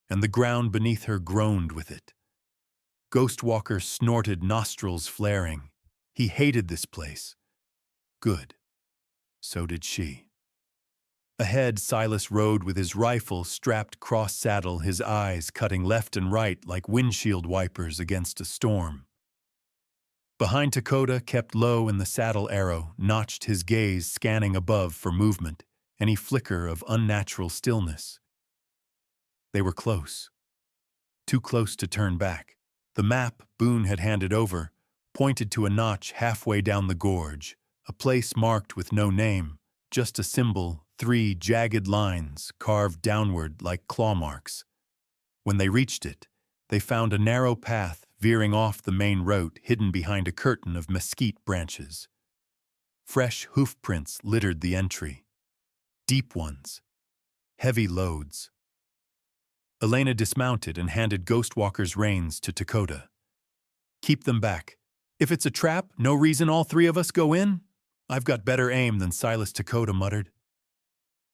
and the ground beneath her groaned with it. Ghostwalker snorted, nostrils flaring. He hated this place. Good. So did she. Ahead, Silas rode with his rifle strapped cross-saddle, his eyes cutting left and right like windshield wipers against a storm. Behind, Dakota kept low in the saddle, arrow notched, his gaze scanning above for movement, any flicker of unnatural stillness. They were close. Too close to turn back. The map Boone had handed over pointed to a notch halfway down the gorge, a place marked with no name, just a symbol, 3 jagged lines carved downward like claw marks. When they reached it, they found a narrow path veering off the main road, hidden behind a curtain of mesquite branches. Fresh hoof prints littered the entry. Deep ones. Heavy loads. Elena dismounted and handed Ghostwalker's reins to Dakota. Keep them back. If it's a trap, no reason all three of us go in? I've got better aim than Silas, Dakota muttered.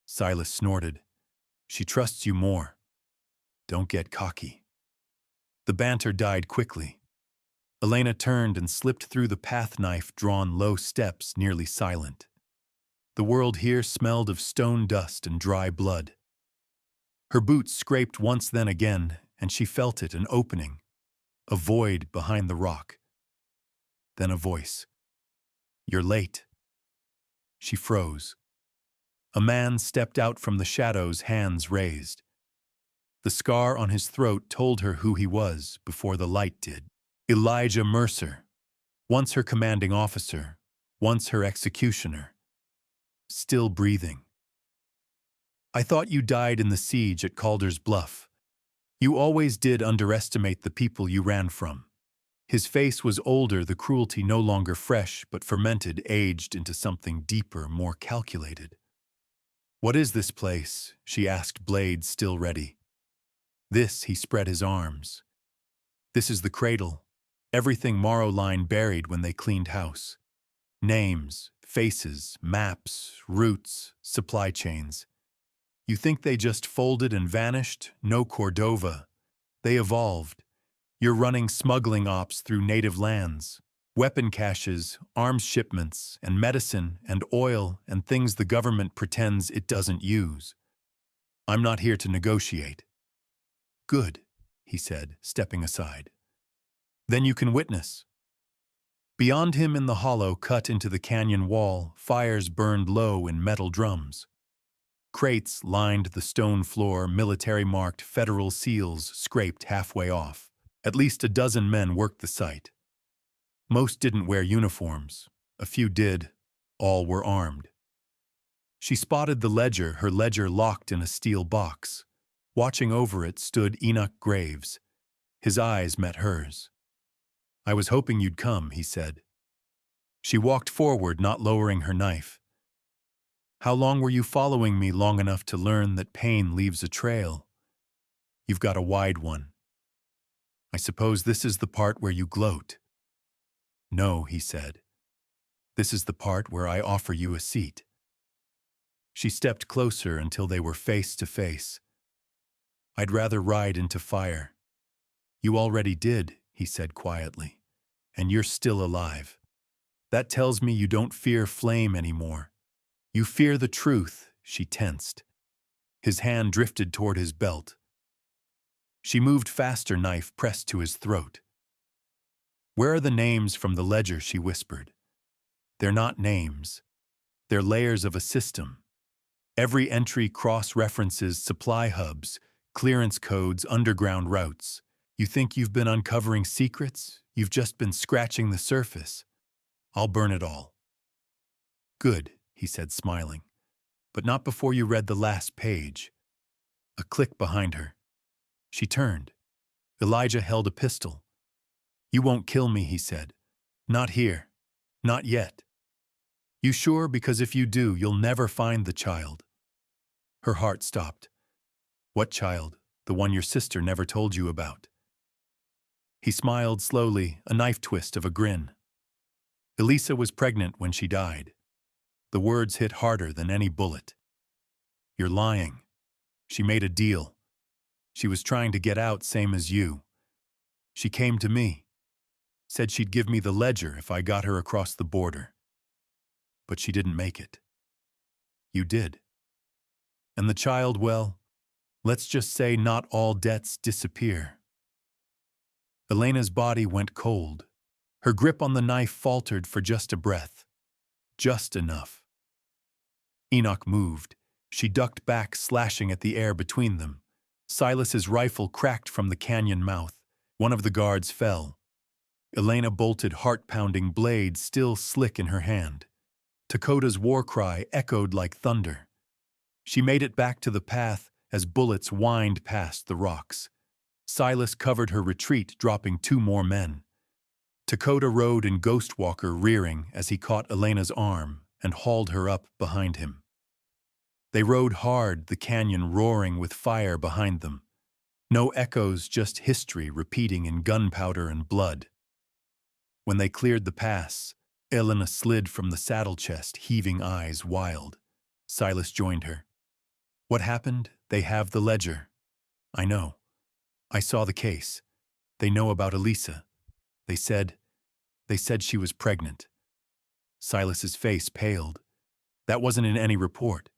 Silas snorted. She trusts you more. Don't get cocky. The banter died quickly. Elena turned and slipped through the path knife drawn low steps, nearly silent. The world here smelled of stone dust and dry blood. Her boots scraped once then again, and she felt it, an opening, a void behind the rock. Then a voice. You're late. She froze. A man stepped out from the shadows, hands raised. The scar on his throat told her who he was before the light did. Elijah Mercer, once her commanding officer, once her executioner. Still breathing. I thought you died in the siege at Calder's Bluff. You always did underestimate the people you ran from. His face was older, the cruelty no longer fresh, but fermented, aged into something deeper, more calculated. What is this place? She asked, blade still ready. This, he spread his arms. This is the cradle. Everything Morrowline buried when they cleaned house. Names, faces, maps, routes, supply chains. You think they just folded and vanished? No, Cordova. They evolved. You're running smuggling ops through native lands, weapon caches, arms shipments, and medicine and oil and things the government pretends it doesn't use. I'm not here to negotiate. Good, he said, stepping aside. Then you can witness. Beyond him in the hollow cut into the canyon wall, fires burned low in metal drums. Crates lined the stone floor, military-marked federal seals scraped halfway off. At least a dozen men worked the site. Most didn't wear uniforms. A few did. All were armed. She spotted the ledger, her ledger locked in a steel box. Watching over it stood Enoch Graves. His eyes met hers. I was hoping you'd come, he said. She walked forward, not lowering her knife. How long were you following me? Long enough to learn that pain leaves a trail. You've got a wide one. I suppose this is the part where you gloat. No, he said. This is the part where I offer you a seat. She stepped closer until they were face to face. I'd rather ride into fire. You already did, he said quietly, and you're still alive. That tells me you don't fear flame anymore. You fear the truth, she tensed. His hand drifted toward his belt. She moved faster, knife pressed to his throat. Where are the names from the ledger? She whispered. They're not names. They're layers of a system. Every entry cross-references supply hubs, clearance codes, underground routes. You think you've been uncovering secrets? You've just been scratching the surface. I'll burn it all. Good, he said, smiling. But not before you read the last page. A click behind her. She turned. Elijah held a pistol. You won't kill me, he said. Not here. Not yet. You sure? Because if you do, you'll never find the child. Her heart stopped. What child? The one your sister never told you about. He smiled slowly, a knife twist of a grin. Elisa was pregnant when she died. The words hit harder than any bullet. You're lying. She made a deal. She was trying to get out, same as you. She came to me. Said she'd give me the ledger if I got her across the border. But she didn't make it. You did. And the child, well, let's just say not all debts disappear. Elena's body went cold. Her grip on the knife faltered for just a breath. Just enough. Enoch moved. She ducked back, slashing at the air between them. Silas's rifle cracked from the canyon mouth. One of the guards fell. Elena bolted, heart-pounding, blade still slick in her hand. Dakota's war cry echoed like thunder. She made it back to the path as bullets whined past the rocks. Silas covered her retreat, dropping 2 more men. Dakota rode in Ghostwalker, rearing as he caught Elena's arm and hauled her up behind him. They rode hard, the canyon roaring with fire behind them. No echoes, just history repeating in gunpowder and blood. When they cleared the pass, Elena slid from the saddle chest, heaving eyes wild. Silas joined her. What happened? They have the ledger. I know. I saw the case. They know about Elisa. They said she was pregnant. Silas's face paled. That wasn't in any report,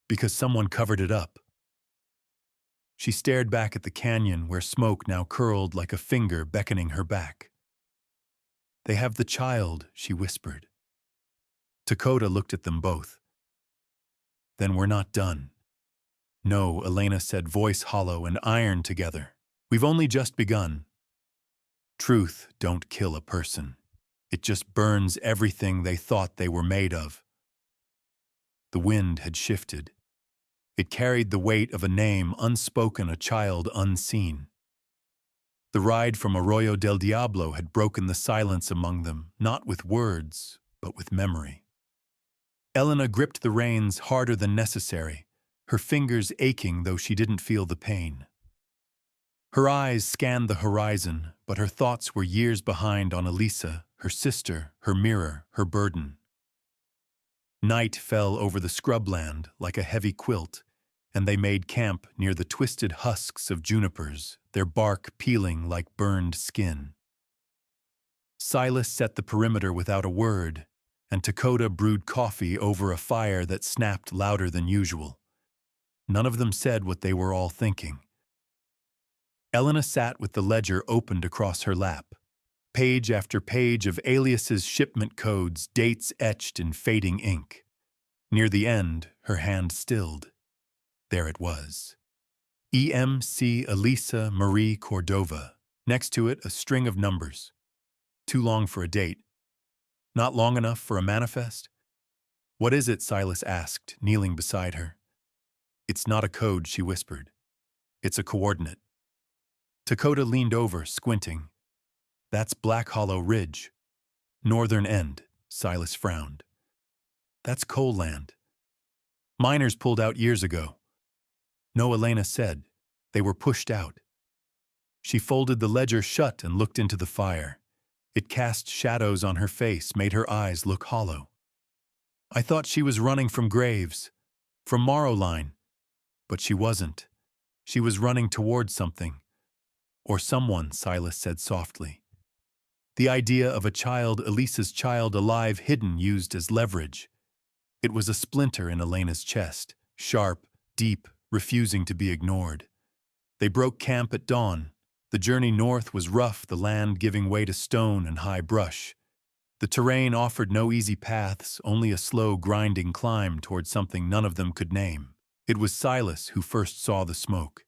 because someone covered it up. She stared back at the canyon where smoke now curled like a finger beckoning her back. They have the child, she whispered. Dakota looked at them both. Then we're not done. No, Elena said, voice hollow and iron together. We've only just begun. Truth don't kill a person. It just burns everything they thought they were made of. The wind had shifted. It carried the weight of a name unspoken, a child unseen. The ride from Arroyo del Diablo had broken the silence among them, not with words, but with memory. Elena gripped the reins harder than necessary, her fingers aching though she didn't feel the pain. Her eyes scanned the horizon, but her thoughts were years behind on Elisa, her sister, her mirror, her burden. Night fell over the scrubland like a heavy quilt, and they made camp near the twisted husks of junipers, their bark peeling like burned skin. Silas set the perimeter without a word, and Dakota brewed coffee over a fire that snapped louder than usual. None of them said what they were all thinking. Elena sat with the ledger opened across her lap, page after page of Alias's shipment codes, dates etched in fading ink. Near the end, her hand stilled. There it was. EMC Elisa Marie Cordova. Next to it, a string of numbers. Too long for a date. Not long enough for a manifest? What is it? Silas asked, kneeling beside her. It's not a code, she whispered. It's a coordinate. Dakota leaned over, squinting. That's Black Hollow Ridge. Northern end, Silas frowned. That's coal land. Miners pulled out years ago. No, Elena said. They were pushed out. She folded the ledger shut and looked into the fire. It cast shadows on her face, made her eyes look hollow. I thought she was running from graves, from Morrowline. But she wasn't. She was running toward something. Or someone, Silas said softly. The idea of a child, Elisa's child, alive, hidden, used as leverage. It was a splinter in Elena's chest, sharp, deep, refusing to be ignored. They broke camp at dawn. The journey north was rough, the land giving way to stone and high brush. The terrain offered no easy paths, only a slow, grinding climb toward something none of them could name. It was Silas who first saw the smoke.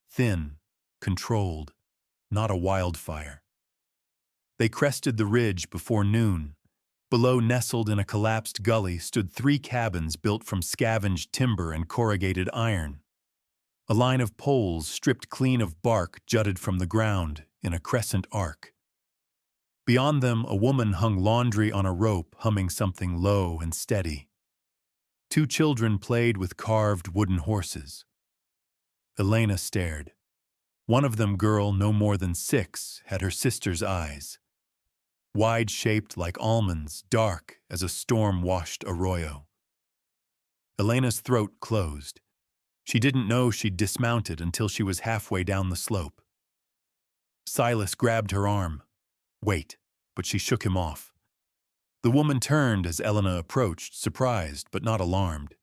Thin, controlled, not a wildfire. They crested the ridge before noon. Below, nestled in a collapsed gully, stood 3 cabins built from scavenged timber and corrugated iron. A line of poles, stripped clean of bark, jutted from the ground in a crescent arc. Beyond them, a woman hung laundry on a rope, humming something low and steady. 2 children played with carved wooden horses. Elena stared. One of them, girl no more than 6, had her sister's eyes. Wide-shaped like almonds, dark as a storm-washed arroyo. Elena's throat closed. She didn't know she'd dismounted until she was halfway down the slope. Silas grabbed her arm. Wait, but she shook him off. The woman turned as Elena approached, surprised but not alarmed.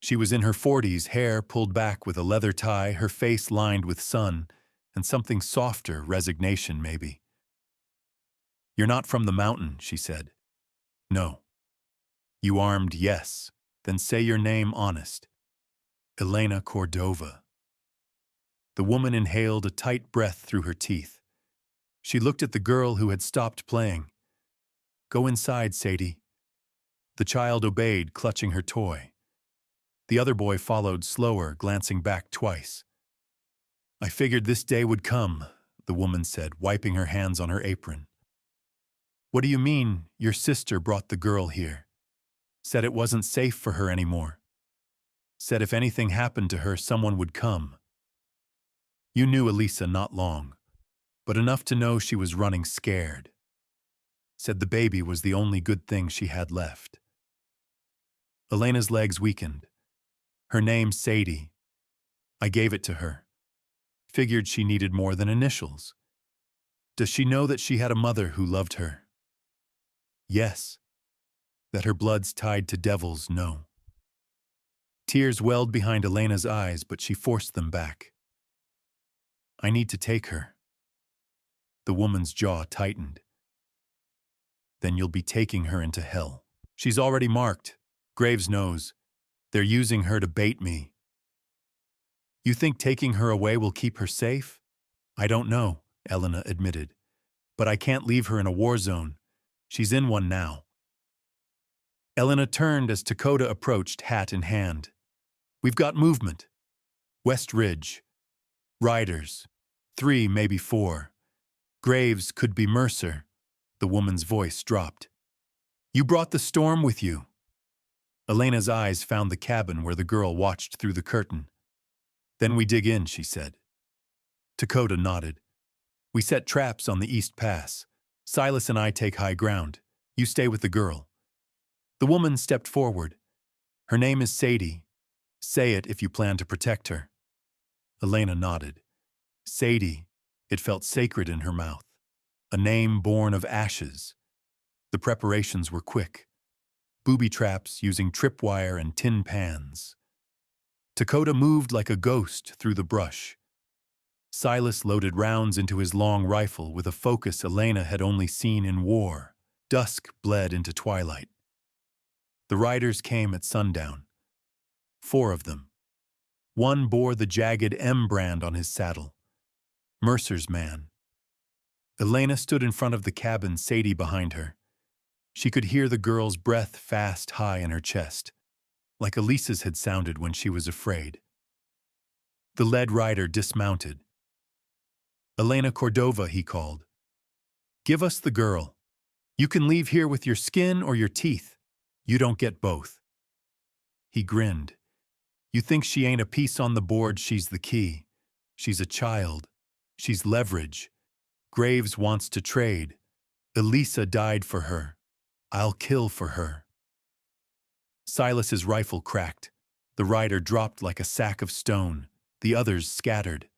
She was in her 40s, hair pulled back with a leather tie, her face lined with sun, and something softer, resignation maybe. You're not from the mountain, she said. No. You armed, yes. Then say your name honest. Elena Cordova. The woman inhaled a tight breath through her teeth. She looked at the girl who had stopped playing. Go inside, Sadie. The child obeyed, clutching her toy. The other boy followed slower, glancing back twice. I figured this day would come, the woman said, wiping her hands on her apron. What do you mean, your sister brought the girl here? Said it wasn't safe for her anymore. Said if anything happened to her, someone would come. You knew Elisa not long, but enough to know she was running scared. said the baby was the only good thing she had left. Elena's legs weakened. Her name's Sadie. I gave it to her. Figured she needed more than initials. Does she know that she had a mother who loved her? Yes. That her blood's tied to devils, no. Tears welled behind Elena's eyes, but she forced them back. I need to take her. The woman's jaw tightened. Then you'll be taking her into hell. She's already marked. Graves knows. They're using her to bait me. You think taking her away will keep her safe? I don't know, Elena admitted. But I can't leave her in a war zone. She's in one now. Elena turned as Dakota approached, hat in hand. We've got movement. West Ridge. Riders. 3, maybe 4. Graves could be Mercer. The woman's voice dropped. You brought the storm with you. Elena's eyes found the cabin where the girl watched through the curtain. Then we dig in, she said. Dakota nodded. We set traps on the East Pass. Silas and I take high ground. You stay with the girl. The woman stepped forward. Her name is Sadie. Say it if you plan to protect her. Elena nodded. Sadie. It felt sacred in her mouth. A name born of ashes. The preparations were quick. Booby traps using tripwire and tin pans. Dakota moved like a ghost through the brush. Silas loaded rounds into his long rifle with a focus Elena had only seen in war. Dusk bled into twilight. The riders came at sundown. 4 of them. One bore the jagged M brand on his saddle. Mercer's man. Elena stood in front of the cabin, Sadie behind her. She could hear the girl's breath fast high in her chest, like Elisa's had sounded when she was afraid. The lead rider dismounted. Elena Cordova, he called. Give us the girl. You can leave here with your skin or your teeth. You don't get both. He grinned. You think she ain't a piece on the board, she's the key. She's a child. She's leverage. Graves wants to trade. Elisa died for her. I'll kill for her. Silas's rifle cracked. The rider dropped like a sack of stone. The others scattered.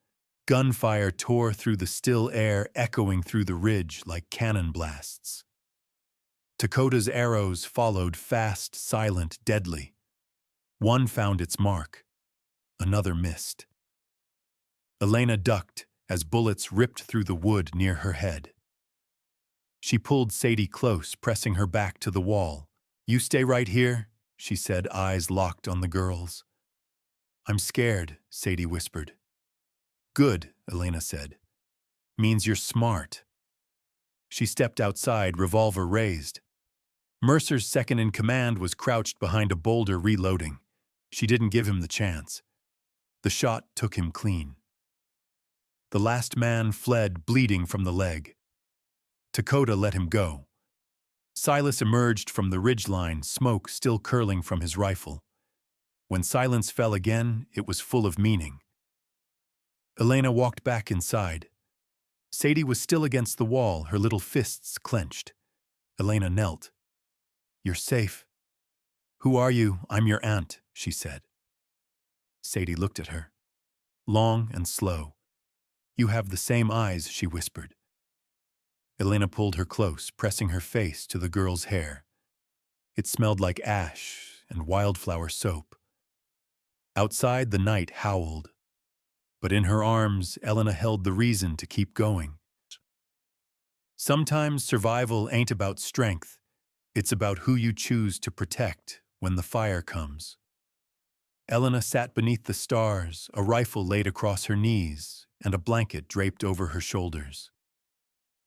Gunfire tore through the still air, echoing through the ridge like cannon blasts. Dakota's arrows followed fast, silent, deadly. One found its mark. Another missed. Elena ducked as bullets ripped through the wood near her head. She pulled Sadie close, pressing her back to the wall. You stay right here, she said, eyes locked on the girl's. I'm scared, Sadie whispered. Good, Elena said. Means you're smart. She stepped outside, revolver raised. Mercer's second-in-command was crouched behind a boulder reloading. She didn't give him the chance. The shot took him clean. The last man fled, bleeding from the leg. Dakota let him go. Silas emerged from the ridgeline, smoke still curling from his rifle. When silence fell again, it was full of meaning. Elena walked back inside. Sadie was still against the wall, her little fists clenched. Elena knelt. You're safe. Who are you? I'm your aunt, she said. Sadie looked at her. Long and slow. You have the same eyes, she whispered. Elena pulled her close, pressing her face to the girl's hair. It smelled like ash and wildflower soap. Outside, the night howled. But in her arms, Elena held the reason to keep going. Sometimes survival ain't about strength. It's about who you choose to protect when the fire comes. Elena sat beneath the stars, a rifle laid across her knees and a blanket draped over her shoulders.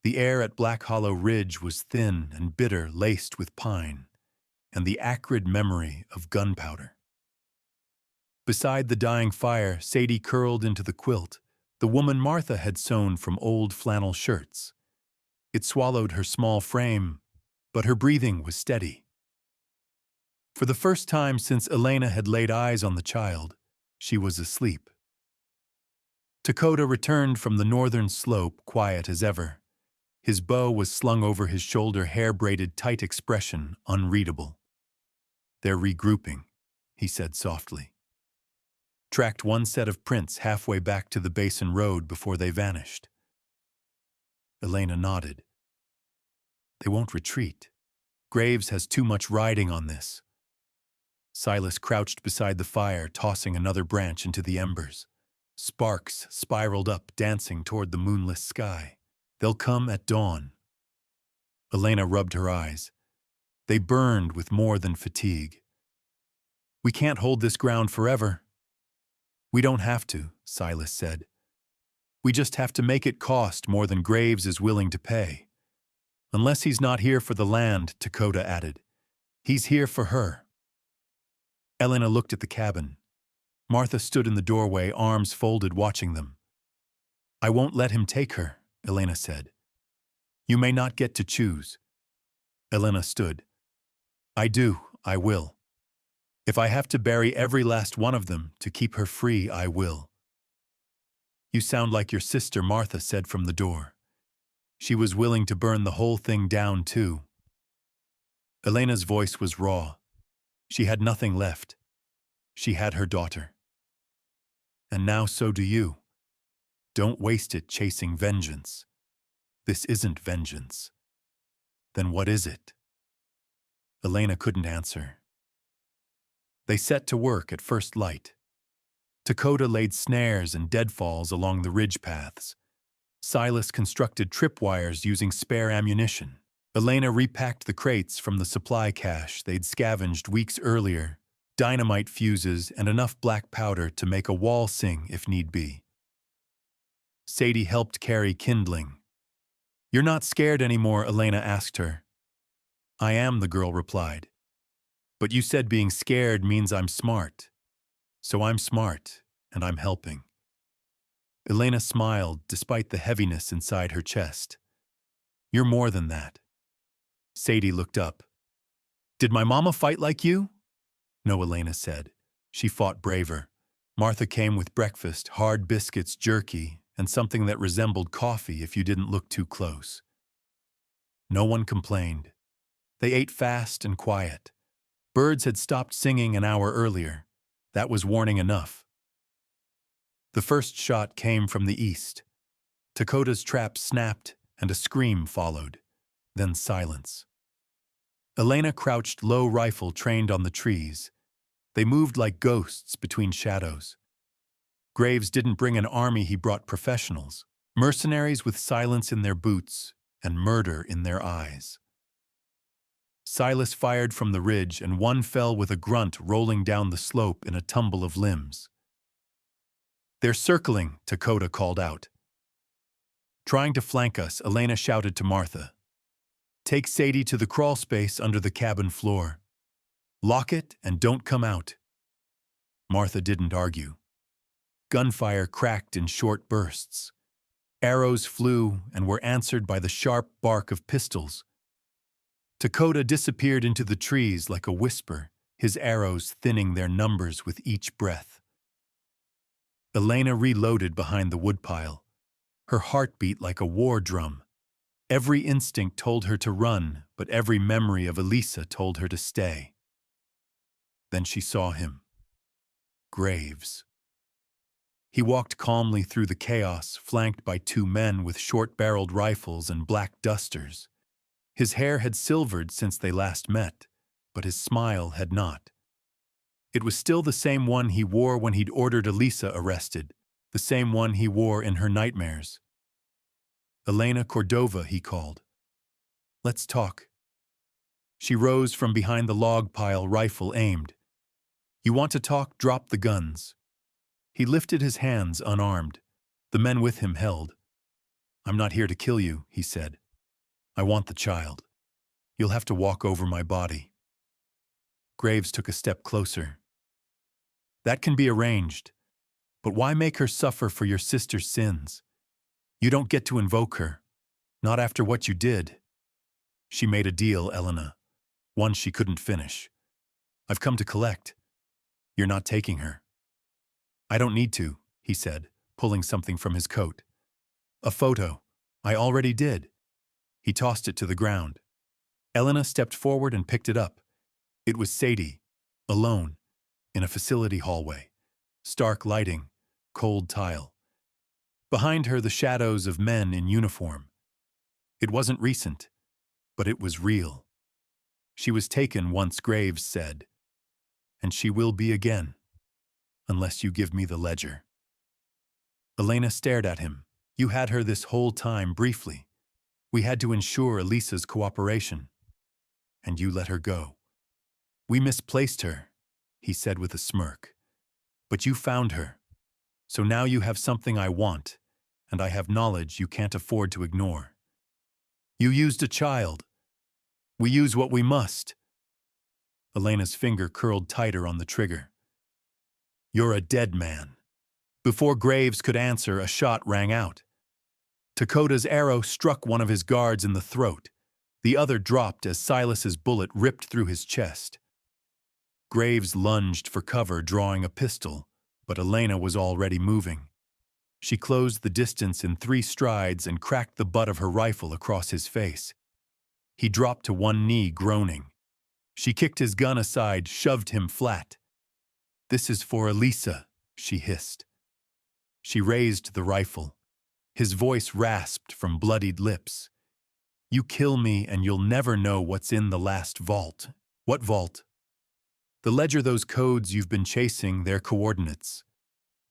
The air at Black Hollow Ridge was thin and bitter, laced with pine, and the acrid memory of gunpowder. Beside the dying fire, Sadie curled into the quilt, the woman Martha had sewn from old flannel shirts. It swallowed her small frame, but her breathing was steady. For the first time since Elena had laid eyes on the child, she was asleep. Dakota returned from the northern slope, quiet as ever. His bow was slung over his shoulder, hair-braided, tight expression, unreadable. "They're regrouping," he said softly. Tracked one set of prints halfway back to the Basin Road before they vanished. Elena nodded. "They won't retreat. Graves has too much riding on this." Silas crouched beside the fire, tossing another branch into the embers. Sparks spiraled up, dancing toward the moonless sky. "They'll come at dawn." Elena rubbed her eyes. They burned with more than fatigue. "We can't hold this ground forever." "We don't have to," Silas said. "We just have to make it cost more than Graves is willing to pay." "Unless he's not here for the land," Dakota added. "He's here for her." Elena looked at the cabin. Martha stood in the doorway, arms folded, watching them. "I won't let him take her," Elena said. "You may not get to choose." Elena stood. "I will. If I have to bury every last one of them to keep her free, I will." "You sound like your sister," Martha said from the door. She was willing to burn the whole thing down, too. Elena's voice was raw. She had nothing left. She had her daughter. "And now so do you. Don't waste it chasing vengeance. This isn't vengeance." "Then what is it?" Elena couldn't answer. They set to work at first light. Dakota laid snares and deadfalls along the ridge paths. Silas constructed tripwires using spare ammunition. Elena repacked the crates from the supply cache they'd scavenged weeks earlier, dynamite fuses and enough black powder to make a wall sing if need be. Sadie helped carry kindling. "You're not scared anymore?" Elena asked her. "I am," the girl replied. "But you said being scared means I'm smart. So I'm smart, and I'm helping." Elena smiled despite the heaviness inside her chest. "You're more than that." Sadie looked up. "Did my mama fight like you?" "No," Elena said. "She fought braver. Martha came with breakfast, hard biscuits, jerky, and something that resembled coffee if you didn't look too close." No one complained. They ate fast and quiet. Birds had stopped singing an hour earlier. That was warning enough. The first shot came from the east. Dakota's trap snapped and a scream followed. Then silence. Elena crouched low, rifle trained on the trees. They moved like ghosts between shadows. Graves didn't bring an army, he brought professionals. Mercenaries with silence in their boots and murder in their eyes. Silas fired from the ridge, and one fell with a grunt, rolling down the slope in a tumble of limbs. "They're circling," Dakota called out. Trying to flank us, Elena shouted to Martha. "Take Sadie to the crawl space under the cabin floor. Lock it and don't come out." Martha didn't argue. Gunfire cracked in short bursts. Arrows flew and were answered by the sharp bark of pistols. Dakota disappeared into the trees like a whisper, his arrows thinning their numbers with each breath. Elena reloaded behind the woodpile. Her heart beat like a war drum. Every instinct told her to run, but every memory of Elisa told her to stay. Then she saw him. Graves. He walked calmly through the chaos, flanked by two men with short-barreled rifles and black dusters. His hair had silvered since they last met, but his smile had not. It was still the same one he wore when he'd ordered Elisa arrested, the same one he wore in her nightmares. "Elena Cordova," he called. "Let's talk." She rose from behind the log pile, rifle aimed. "You want to talk? Drop the guns." He lifted his hands, unarmed. The men with him held. "I'm not here to kill you," he said. "I want the child. You'll have to walk over my body." Graves took a step closer. "That can be arranged. But why make her suffer for your sister's sins? You don't get to invoke her. Not after what you did." "She made a deal, Elena. One she couldn't finish. I've come to collect. You're not taking her." "I don't need to," he said, pulling something from his coat. "A photo. I already did." He tossed it to the ground. Elena stepped forward and picked it up. It was Sadie, alone, in a facility hallway. Stark lighting, cold tile. Behind her, the shadows of men in uniform. It wasn't recent, but it was real. She was taken once, Graves said, and she will be again, unless you give me the ledger. Elena stared at him. You had her this whole time, briefly. We had to ensure Elisa's cooperation. And you let her go. We misplaced her, he said with a smirk. But you found her. So now you have something I want, and I have knowledge you can't afford to ignore. You used a child. We use what we must. Elena's finger curled tighter on the trigger. You're a dead man. Before Graves could answer, a shot rang out. Dakota's arrow struck one of his guards in the throat. The other dropped as Silas's bullet ripped through his chest. Graves lunged for cover, drawing a pistol, but Elena was already moving. She closed the distance in 3 strides and cracked the butt of her rifle across his face. He dropped to one knee, groaning. She kicked his gun aside, shoved him flat. This is for Elisa, she hissed. She raised the rifle. His voice rasped from bloodied lips. You kill me and you'll never know what's in the last vault. What vault? The ledger, those codes you've been chasing, their coordinates.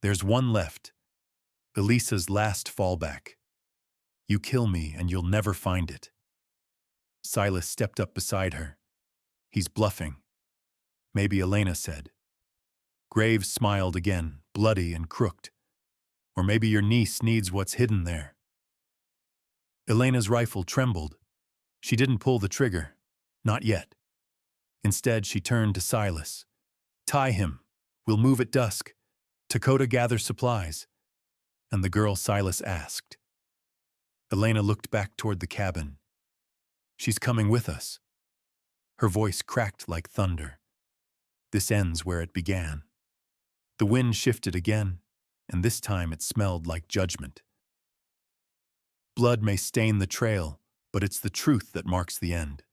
There's one left. Elisa's last fallback. You kill me and you'll never find it. Silas stepped up beside her. He's bluffing. Maybe Elena said. Graves smiled again, bloody and crooked. Or maybe your niece needs what's hidden there. Elena's rifle trembled. She didn't pull the trigger. Not yet. Instead, she turned to Silas. Tie him. We'll move at dusk. Dakota gathers supplies. And the girl Silas asked. Elena looked back toward the cabin. She's coming with us. Her voice cracked like thunder. This ends where it began. The wind shifted again, and this time it smelled like judgment. Blood may stain the trail, but it's the truth that marks the end.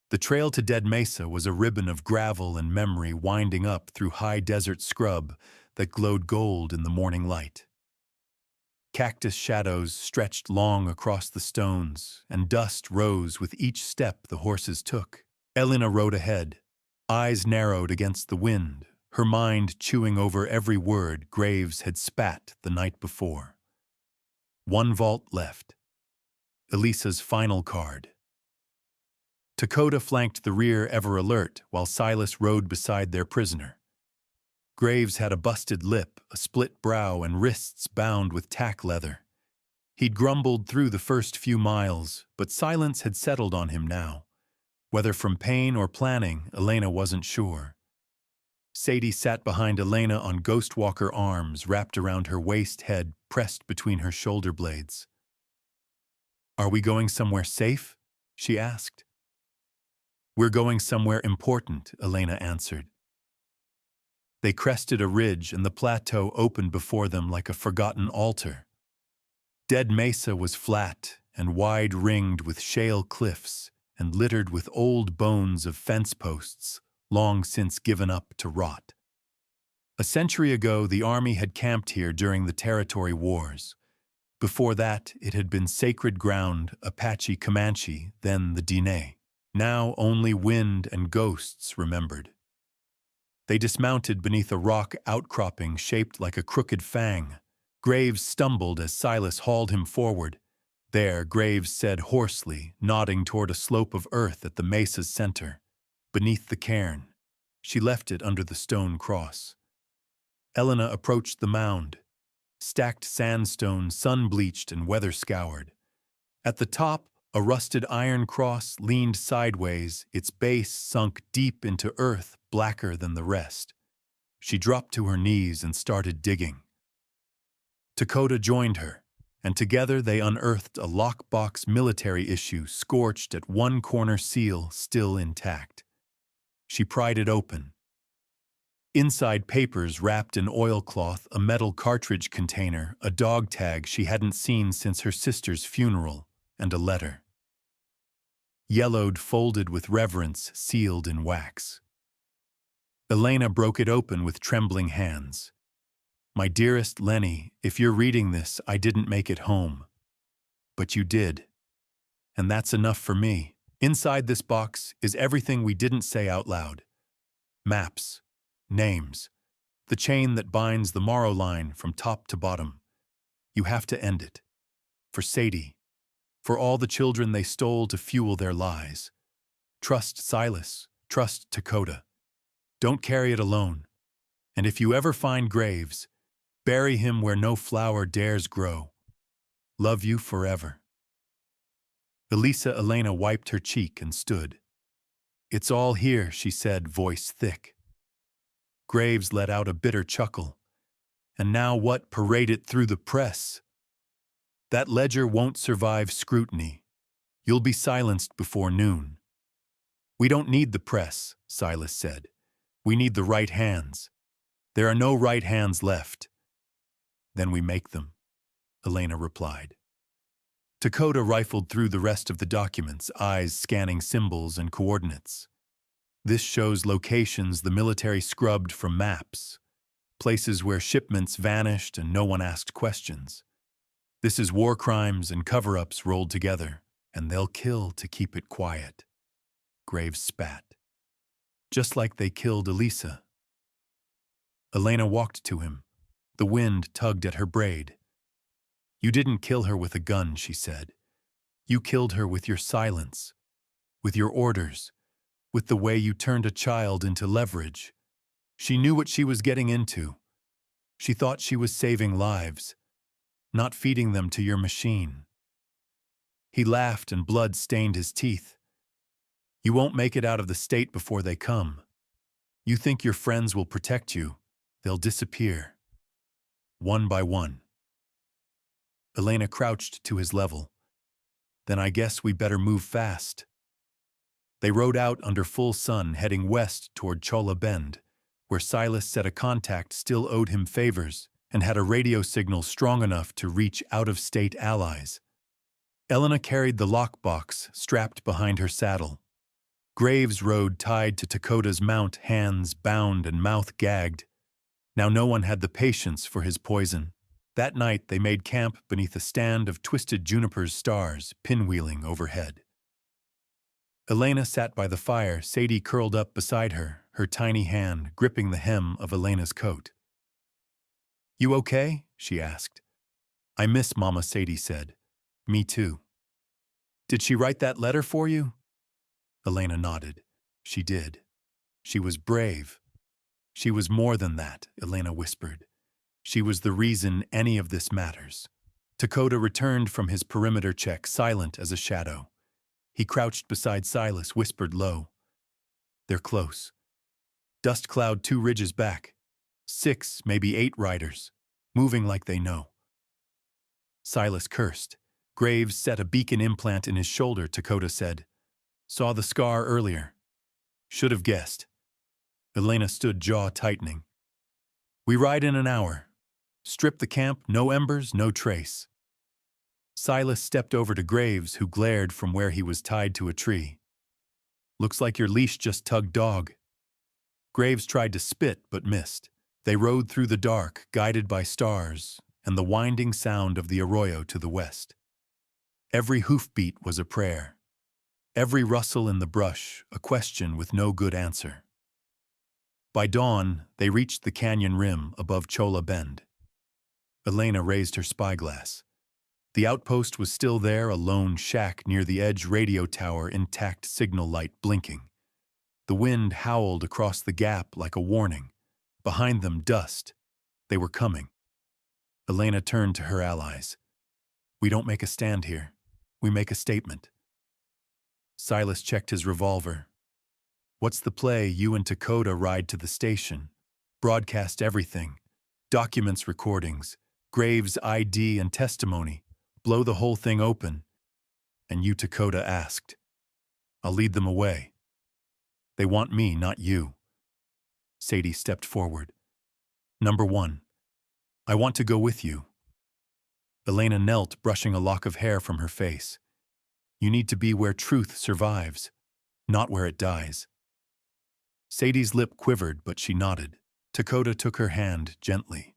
The trail to Red Mesa was a ribbon of gravel and memory winding up through high desert scrub that glowed gold in the morning light. Cactus shadows stretched long across the stones, and dust rose with each step the horses took. Elena rode ahead, eyes narrowed against the wind, her mind chewing over every word Graves had spat the night before. One vault left. Elisa's final card. Dakota flanked the rear, ever alert, while Silas rode beside their prisoner. Graves had a busted lip, a split brow, and wrists bound with tack leather. He'd grumbled through the first few miles, but silence had settled on him now. Whether from pain or planning, Elena wasn't sure. Sadie sat behind Elena on Ghostwalker arms wrapped around her waist, head pressed between her shoulder blades. Are we going somewhere safe? She asked. We're going somewhere important, Elena answered. They crested a ridge and the plateau opened before them like a forgotten altar. Red Mesa was flat and wide-ringed with shale cliffs and littered with old bones of fence posts, long since given up to rot. A century ago, the army had camped here during the territory wars. Before that, it had been sacred ground, Apache Comanche, then the Diné. Now only wind and ghosts remembered. They dismounted beneath a rock outcropping shaped like a crooked fang. Graves stumbled as Silas hauled him forward. There, Graves said hoarsely, nodding toward a slope of earth at the mesa's center. Beneath the cairn. She left it under the stone cross. Elena approached the mound. Stacked sandstone, sun-bleached and weather-scoured. At the top, a rusted iron cross leaned sideways, its base sunk deep into earth, blacker than the rest. She dropped to her knees and started digging. Dakota joined her, and together they unearthed a lockbox military issue scorched at one corner seal still intact. She pried it open. Inside, papers wrapped in oilcloth, a metal cartridge container, a dog tag she hadn't seen since her sister's funeral. and a letter. Yellowed, folded with reverence, sealed in wax. Elena broke it open with trembling hands. My dearest Lenny, if you're reading this, I didn't make it home. But you did. And that's enough for me. Inside this box is everything we didn't say out loud. Maps, names, the chain that binds the Morrow line from top to bottom. You have to end it. For Sadie. For all the children they stole to fuel their lies. Trust Silas. Trust Dakota. Don't carry it alone. And if you ever find Graves, bury him where no flower dares grow. Love you forever. Elena wiped her cheek and stood. It's all here, she said, voice thick. Graves let out a bitter chuckle. And now what? Parade it through the press. That ledger won't survive scrutiny. You'll be silenced before noon. We don't need the press, Silas said. We need the right hands. There are no right hands left. Then we make them, Elena replied. Dakota rifled through the rest of the documents, eyes scanning symbols and coordinates. This shows locations the military scrubbed from maps, places where shipments vanished and no one asked questions. This is war crimes and cover-ups rolled together, and they'll kill to keep it quiet. Graves spat. Just like they killed Elisa. Elena walked to him. The wind tugged at her braid. You didn't kill her with a gun, she said. You killed her with your silence, with your orders, with the way you turned a child into leverage. She knew what she was getting into. She thought she was saving lives, not feeding them to your machine. He laughed and blood stained his teeth. You won't make it out of the state before they come. You think your friends will protect you. They'll disappear. One by one. Elena crouched to his level. Then I guess we better move fast. They rode out under full sun, heading west toward Cholla Bend, where Silas said a contact still owed him favors and had a radio signal strong enough to reach out-of-state allies. Elena carried the lockbox strapped behind her saddle. Graves rode tied to Dakota's mount, hands bound and mouth gagged. Now no one had the patience for his poison. That night they made camp beneath a stand of twisted juniper's stars, pinwheeling overhead. Elena sat by the fire, Sadie curled up beside her, her tiny hand gripping the hem of Elena's coat. You okay? She asked. I miss Mama, Sadie said. Me too. Did she write that letter for you? Elena nodded. She did. She was brave. She was more than that, Elena whispered. She was the reason any of this matters. Dakota returned from his perimeter check, silent as a shadow. He crouched beside Silas, whispered low. They're close. Dust cloud 2 ridges back. 6, maybe 8 riders, moving like they know. Silas cursed. Graves set a beacon implant in his shoulder, Dakota said. Saw the scar earlier. Should have guessed. Elena stood, jaw tightening. We ride in an hour. Strip the camp, no embers, no trace. Silas stepped over to Graves, who glared from where he was tied to a tree. Looks like your leash just tugged dog. Graves tried to spit, but missed. They rode through the dark, guided by stars, and the winding sound of the arroyo to the west. Every hoofbeat was a prayer. Every rustle in the brush, a question with no good answer. By dawn, they reached the canyon rim above Cholla Bend. Elena raised her spyglass. The outpost was still there, a lone shack near the edge radio tower, intact signal light blinking. The wind howled across the gap like a warning. Behind them, dust. They were coming. Elena turned to her allies. We don't make a stand here. We make a statement. Silas checked his revolver. What's the play? You and Dakota ride to the station. Broadcast everything. Documents, recordings, Graves' ID and testimony. Blow the whole thing open. And you, Dakota, asked. I'll lead them away. They want me, not you. Sadie stepped forward. Number 1. I want to go with you. Elena knelt, brushing a lock of hair from her face. You need to be where truth survives, not where it dies. Sadie's lip quivered, but she nodded. Dakota took her hand gently.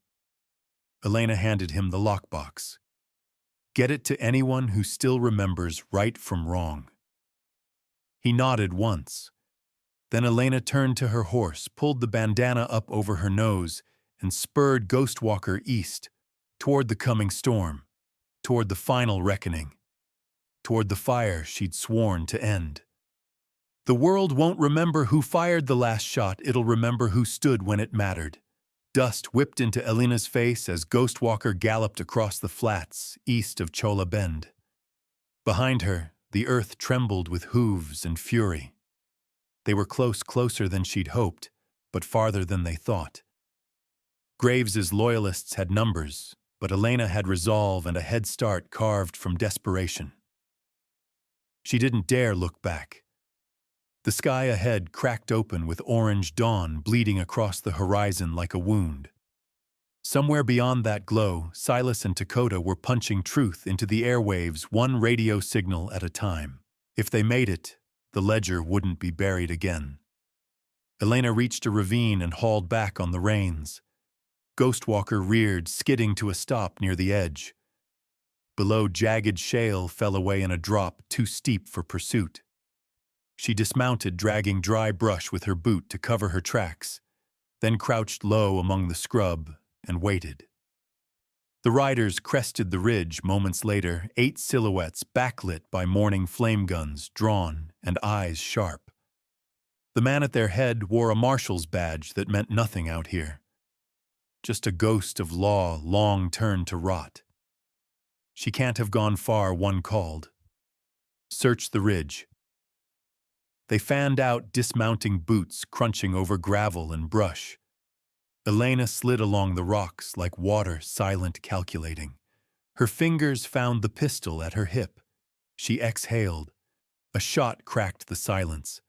Elena handed him the lockbox. Get it to anyone who still remembers right from wrong. He nodded once. Then Elena turned to her horse, pulled the bandana up over her nose, and spurred Ghostwalker east, toward the coming storm, toward the final reckoning, toward the fire she'd sworn to end. The world won't remember who fired the last shot, it'll remember who stood when it mattered. Dust whipped into Elena's face as Ghostwalker galloped across the flats east of Chola Bend. Behind her, the earth trembled with hooves and fury. They were closer than she'd hoped, but farther than they thought. Graves's loyalists had numbers, but Elena had resolve and a head start carved from desperation. She didn't dare look back. The sky ahead cracked open with orange dawn bleeding across the horizon like a wound. Somewhere beyond that glow, Silas and Dakota were punching truth into the airwaves, one radio signal at a time. If they made it, the ledger wouldn't be buried again. Elena reached a ravine and hauled back on the reins. Ghostwalker reared, skidding to a stop near the edge. Below, jagged shale fell away in a drop too steep for pursuit. She dismounted, dragging dry brush with her boot to cover her tracks, then crouched low among the scrub and waited. The riders crested the ridge moments later, 8 silhouettes backlit by morning flame guns drawn and eyes sharp. The man at their head wore a marshal's badge that meant nothing out here. Just a ghost of law long turned to rot. She can't have gone far, one called. Search the ridge. They fanned out, dismounting boots crunching over gravel and brush. Elena slid along the rocks like water, silent, calculating. Her fingers found the pistol at her hip. She exhaled. A shot cracked the silence.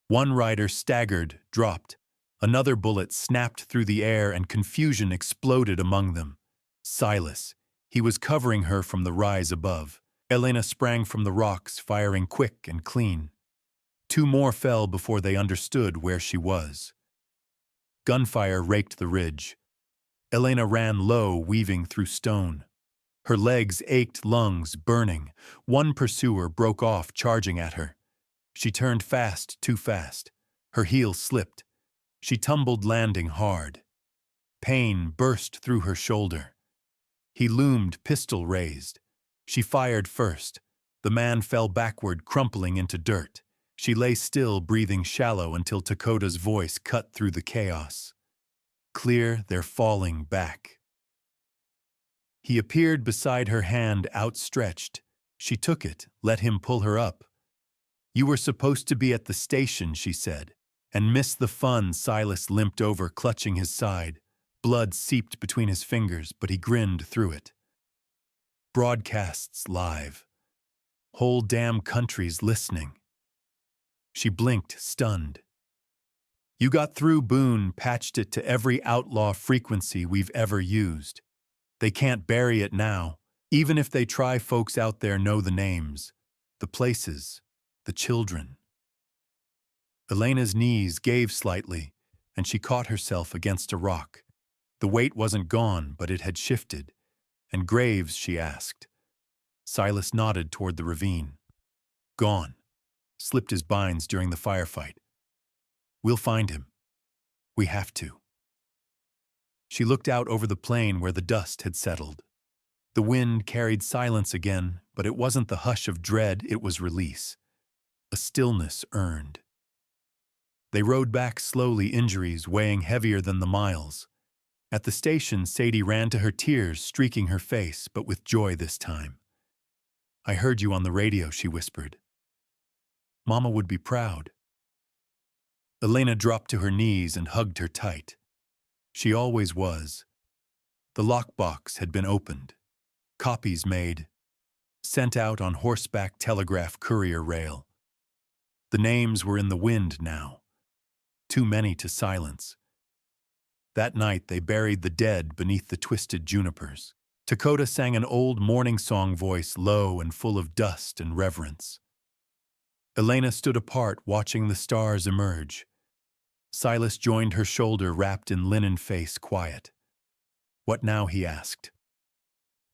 One rider staggered, dropped. Another bullet snapped through the air and confusion exploded among them. Silas. He was covering her from the rise above. Elena sprang from the rocks, firing quick and clean. 2 more fell before they understood where she was. Gunfire raked the ridge. Elena ran low, weaving through stone. Her legs ached, lungs burning. One pursuer broke off, charging at her. She turned fast, too fast. Her heel slipped. She tumbled, landing hard. Pain burst through her shoulder. He loomed, pistol raised. She fired first. The man fell backward, crumpling into dirt. She lay still, breathing shallow until Dakota's voice cut through the chaos. Clear, they're falling back. He appeared beside her, hand outstretched. She took it, let him pull her up. You were supposed to be at the station, she said, and miss the fun. Silas limped over, clutching his side. Blood seeped between his fingers, but he grinned through it. Broadcasts live. Whole damn countries listening. She blinked, stunned. You got through, Boone patched it to every outlaw frequency we've ever used. They can't bury it now. Even if they try, folks out there know the names, the places, the children. Elena's knees gave slightly, and she caught herself against a rock. The weight wasn't gone, but it had shifted. And Graves, she asked. Silas nodded toward the ravine. Gone. Slipped his binds during the firefight. We'll find him. We have to. She looked out over the plain where the dust had settled. The wind carried silence again, but it wasn't the hush of dread, it was release. A stillness earned. They rode back slowly, injuries weighing heavier than the miles. At the station, Sadie ran to her, tears streaking her face, but with joy this time. I heard you on the radio, she whispered. Mama would be proud. Elena dropped to her knees and hugged her tight. She always was. The lockbox had been opened. Copies made. Sent out on horseback telegraph courier rail. The names were in the wind now. Too many to silence. That night they buried the dead beneath the twisted junipers. Dakota sang an old morning song voice, low and full of dust and reverence. Elena stood apart, watching the stars emerge. Silas joined her shoulder, wrapped in linen, face quiet. "What now?" he asked.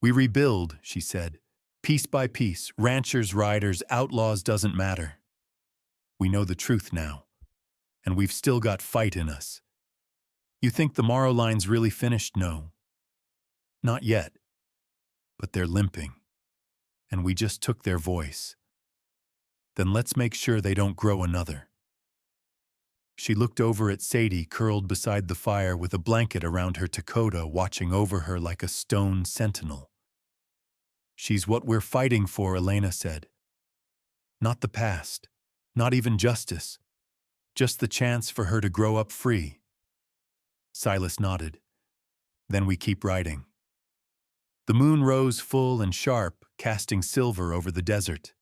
"We rebuild," she said. "Piece by piece, ranchers, riders, outlaws, doesn't matter. We know the truth now, and we've still got fight in us. You think the Morrow line's really finished? No. Not yet. But they're limping, and we just took their voice. Then let's make sure they don't grow another." She looked over at Sadie, curled beside the fire with a blanket around her Dakota, watching over her like a stone sentinel. "She's what we're fighting for," Elena said. "Not the past, not even justice, just the chance for her to grow up free." Silas nodded. "Then we keep riding." The moon rose full and sharp, casting silver over the desert.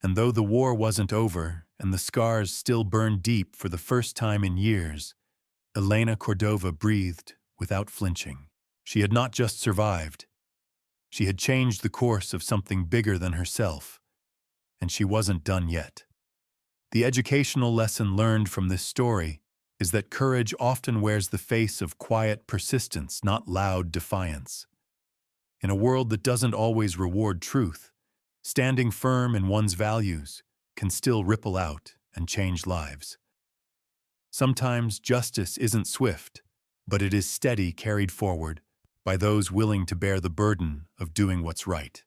And though the war wasn't over, and the scars still burned deep for the first time in years, Elena Cordova breathed without flinching. She had not just survived. She had changed the course of something bigger than herself, and she wasn't done yet. The educational lesson learned from this story is that courage often wears the face of quiet persistence, not loud defiance. In a world that doesn't always reward truth, standing firm in one's values can still ripple out and change lives. Sometimes justice isn't swift, but it is steady, carried forward by those willing to bear the burden of doing what's right.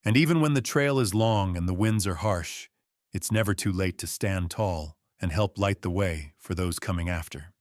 And even when the trail is long and the winds are harsh, it's never too late to stand tall and help light the way for those coming after.